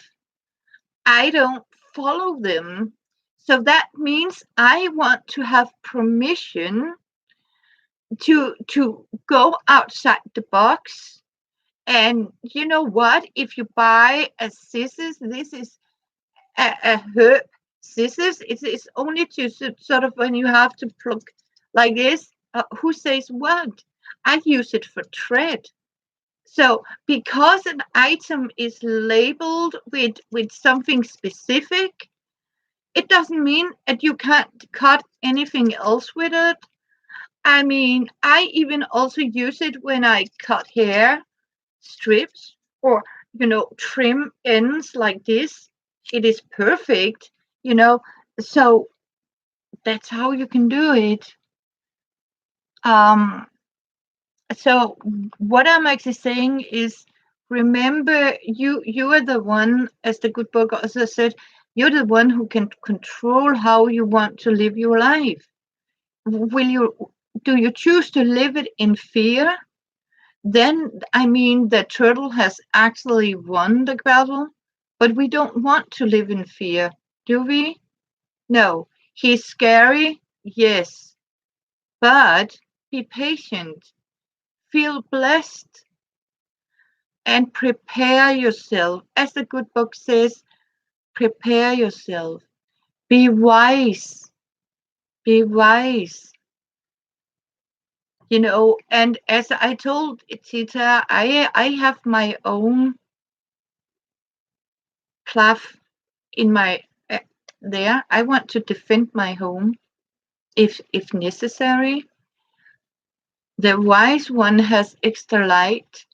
I don't follow them. So that means I want to have permission to go outside the box. And you know what? If you buy a scissors, this is a herb scissors. It's only to sort of when you have to pluck like this. Who says what? I use it for thread. So because an item is labeled with something specific, It doesn't mean that you can't cut anything else with it. I mean, I even also use it when I cut hair strips or, trim ends like this. It is perfect, you know. So that's how you can do it. Um, so what I'm actually saying is, remember, you are the one, as the good book also said, you're the one who can control how you want to live your life. Will you do you choose to live it in fear? Then I mean the turtle has actually won the battle, but we don't want to live in fear, do we? No. He's scary, yes, but be patient, feel blessed, and prepare yourself. As the good book says, prepare yourself. Be wise. Be wise. And as I told Tita, I have my own clav in my there. I want to defend my home if necessary. The wise one has extra light.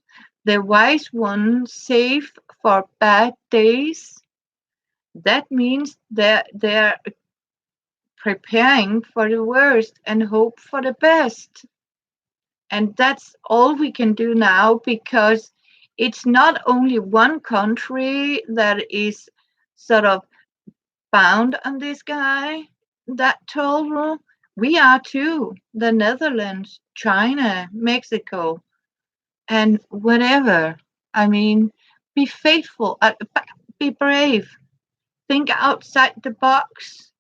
The wise one save for bad days. That means they're preparing for the worst and hope for the best. And that's all we can do now, because it's not only one country that is sort of bound on this guy, that toll rule. We are too. The Netherlands, China, Mexico, and whatever. I mean, be faithful, be brave, think outside the box,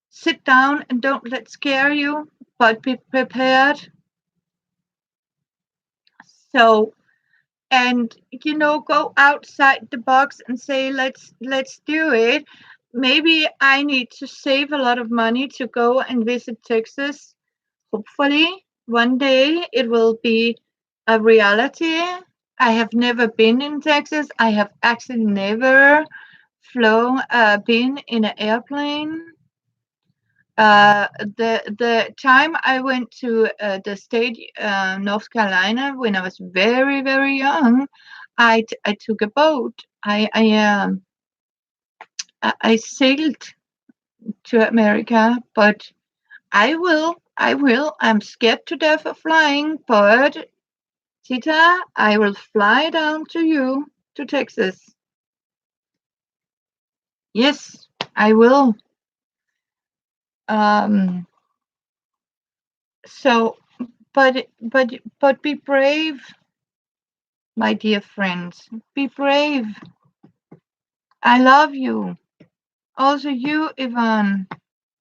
sit down and don't let scare you, but be prepared. So, and go outside the box and say, let's do it. Maybe I need to save a lot of money to go and visit Texas. Hopefully one day it will be a reality. I have never been in Texas. I have actually never been in an airplane. The time I went to the state North Carolina when I was very very young, I took a boat. I sailed to America, but I will. I'm scared to death of flying, but Tita, I will fly down to you to Texas. Yes, I will. Um. So, but be brave, my dear friends. Be brave. I love you. Also you, Ivan,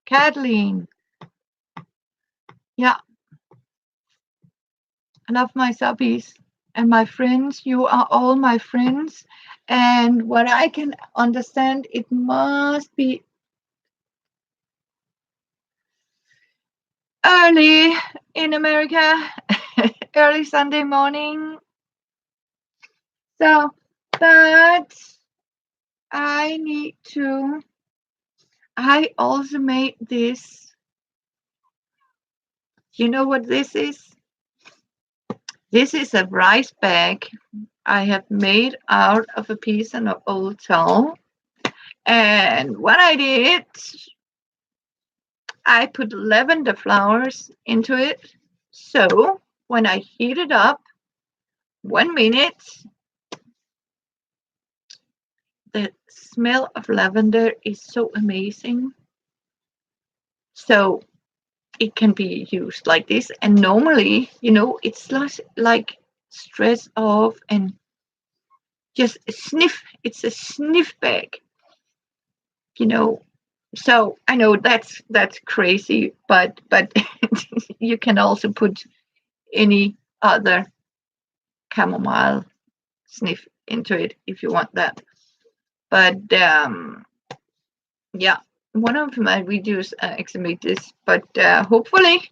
Kathleen. Yeah, I love my subbies and my friends. You are all my friends. And what I can understand, it must be early in America, early Sunday morning. So, but I need to. I also made this. You know what this is? This is a rice bag I have made out of a piece of old towel. And what I did, I put lavender flowers into it. So when I heat it up, 1 minute, the smell of lavender is so amazing. So it can be used like this. And normally, it's like stress off and just sniff. It's a sniff bag, you know. So I know that's crazy, but you can also put any other chamomile sniff into it if you want that. But yeah, one of my videos actually made this, but hopefully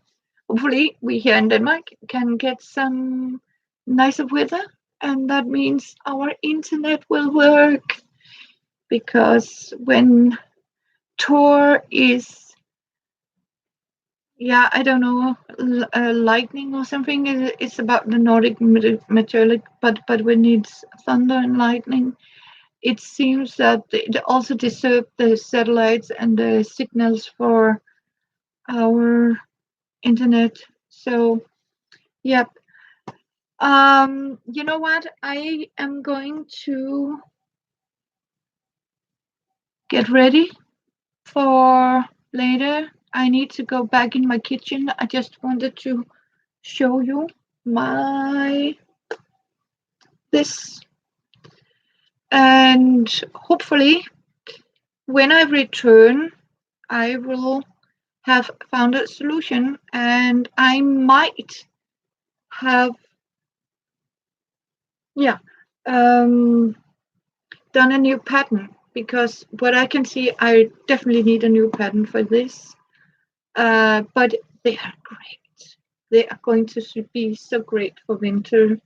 we here in Denmark can get some nicer weather, and that means our internet will work, because when Thor is, yeah, I don't know, lightning or something. It's about the Nordic mythology, but when it's thunder and lightning, it seems that it also deserve the satellites and the signals for our internet. So, yep. You know what? I am going to get ready for later. I need to go back in my kitchen. I just wanted to show you my this, and hopefully when I return I will have found a solution, and I might have, yeah, um done a new pattern, because what I can see, I definitely need a new pattern for this. But they are great. They are going to be so great for winter.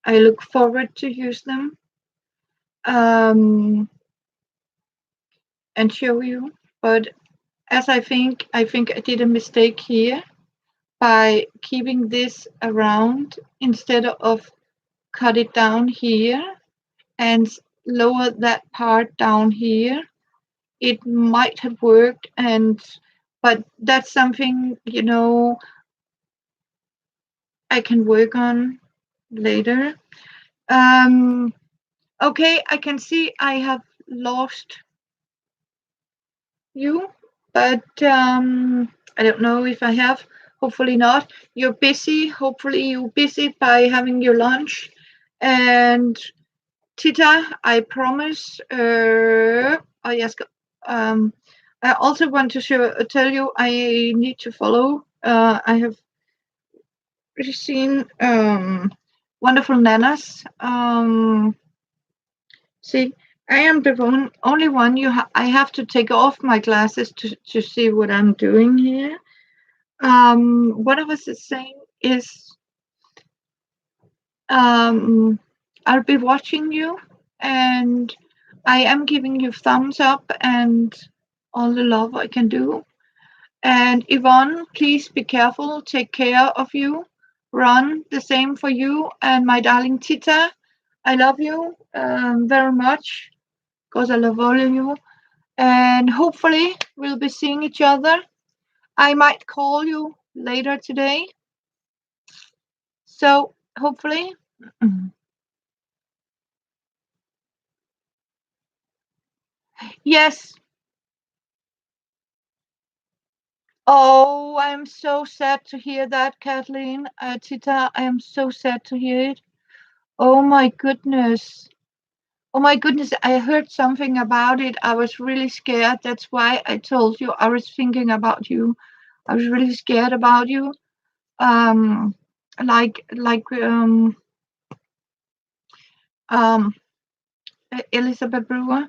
I look forward to use them, um, and show you. But as I think I did a mistake here by keeping this around instead of cut it down here and lower that part down here. It might have worked, and but that's something, I can work on later. Um, okay, I can see I have lost you, but I don't know if I have. Hopefully not. You're busy. Hopefully you're busy by having your lunch. And Tita, I promise. Oh yes. Um, I also want to tell you I need to follow. I have seen wonderful nanas. See, I am the only one. I have to take off my glasses to see what I'm doing here. What I was saying is, um, I'll be watching you, and I am giving you thumbs up and all the love I can do. And Yvonne, please be careful. Take care of you. Run, the same for you. And my darling Tita, I love you very much, because I love all of you. And hopefully we'll be seeing each other. I might call you later today. So hopefully. Yes. Oh, I'm so sad to hear that, Kathleen. Tita, I am so sad to hear it. Oh my goodness. Oh my goodness, I heard something about it. I was really scared. That's why I told you I was thinking about you. I was really scared about you. Um like um Elizabeth Brewer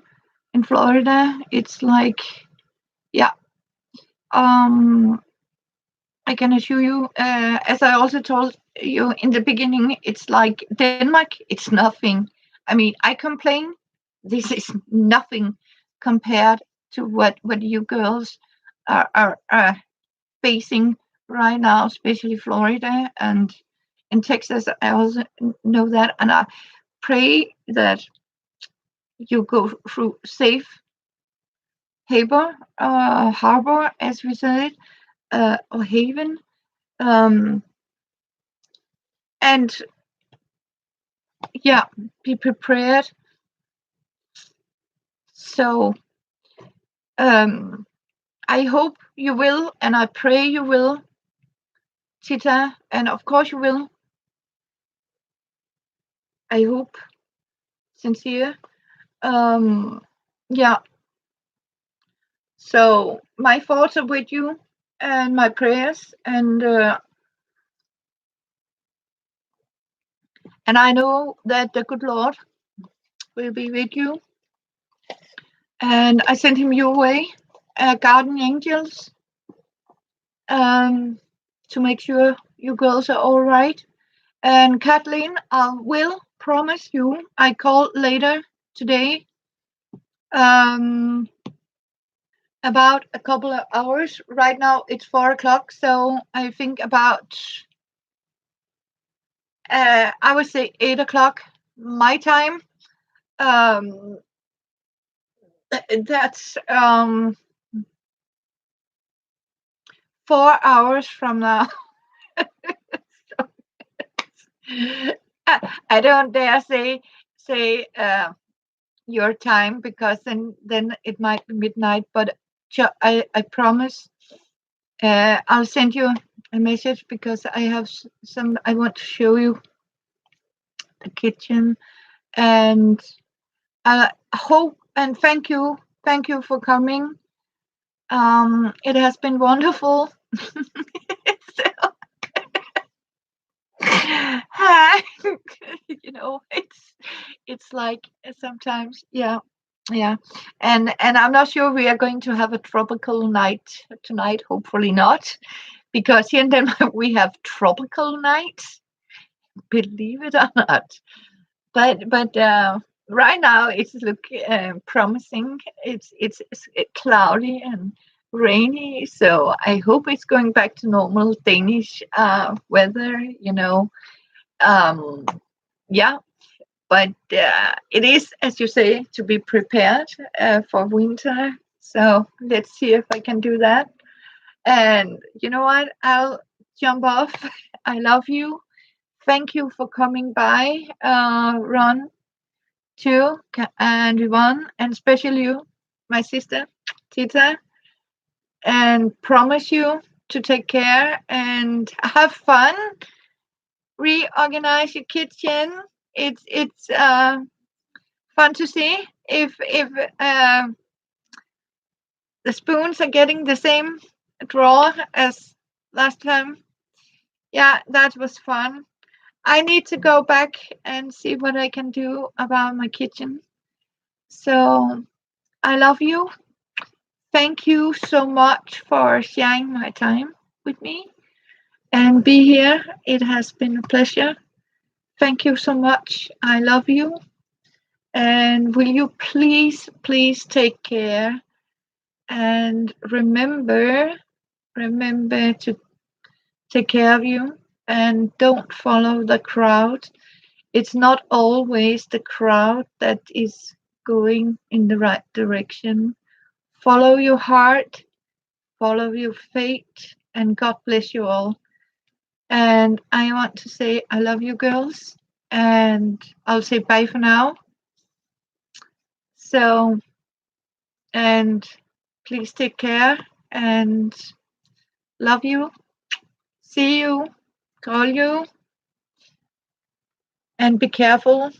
in Florida. It's like, yeah, um I can assure you, as I also told you in the beginning, it's like Denmark, it's nothing. I mean, I complain. This is nothing compared to what you girls are facing right now, especially Florida and in Texas. I also know that, and I pray that you go through safe harbor, as we said, or haven. Um, and yeah, be prepared. So um, I hope you will, and I pray you will, Tita, and of course you will. I hope, sincere. Um, yeah. So my thoughts are with you, and my prayers, and I know that the good Lord will be with you. And I sent him your way, guardian angels, um, to make sure you girls are all right. And Kathleen, I will promise you I call later today. Um, about a couple of hours. Right now it's 4 o'clock, so I think about I would say 8 o'clock my time. Um, that's 4 hours from now. I don't dare say your time because then it might be midnight. But I promise I'll send you a message because I have some. I want to show you the kitchen, and I hope and thank you for coming. It has been wonderful. So, you know, it's like sometimes, yeah, yeah, and I'm not sure we are going to have a tropical night tonight. Hopefully not, because here in Denmark we have tropical nights. Believe it or not, but right now it's look promising. It's cloudy and rainy, so I hope it's going back to normal Danish weather. You know, um, yeah. But it is, as you say, to be prepared for winter. So let's see if I can do that. And you know what? I'll jump off. I love you. Thank you for coming by, Ron, too, and Yvonne, and especially you, my sister, Tita, and promise you to take care and have fun. Reorganize your kitchen. It's fun to see if uh, the spoons are getting the same drawer as last time. Yeah, that was fun. I need to go back and see what I can do about my kitchen. So I love you. Thank you so much for sharing my time with me and be here. It has been a pleasure. Thank you so much. I love you. And will you please take care and remember to take care of you and don't follow the crowd. It's not always the crowd that is going in the right direction. Follow your heart, follow your fate, and God bless you all. And I want to say I love you girls, and I'll say bye for now. So, and please take care and love you. See you, call you, and be careful.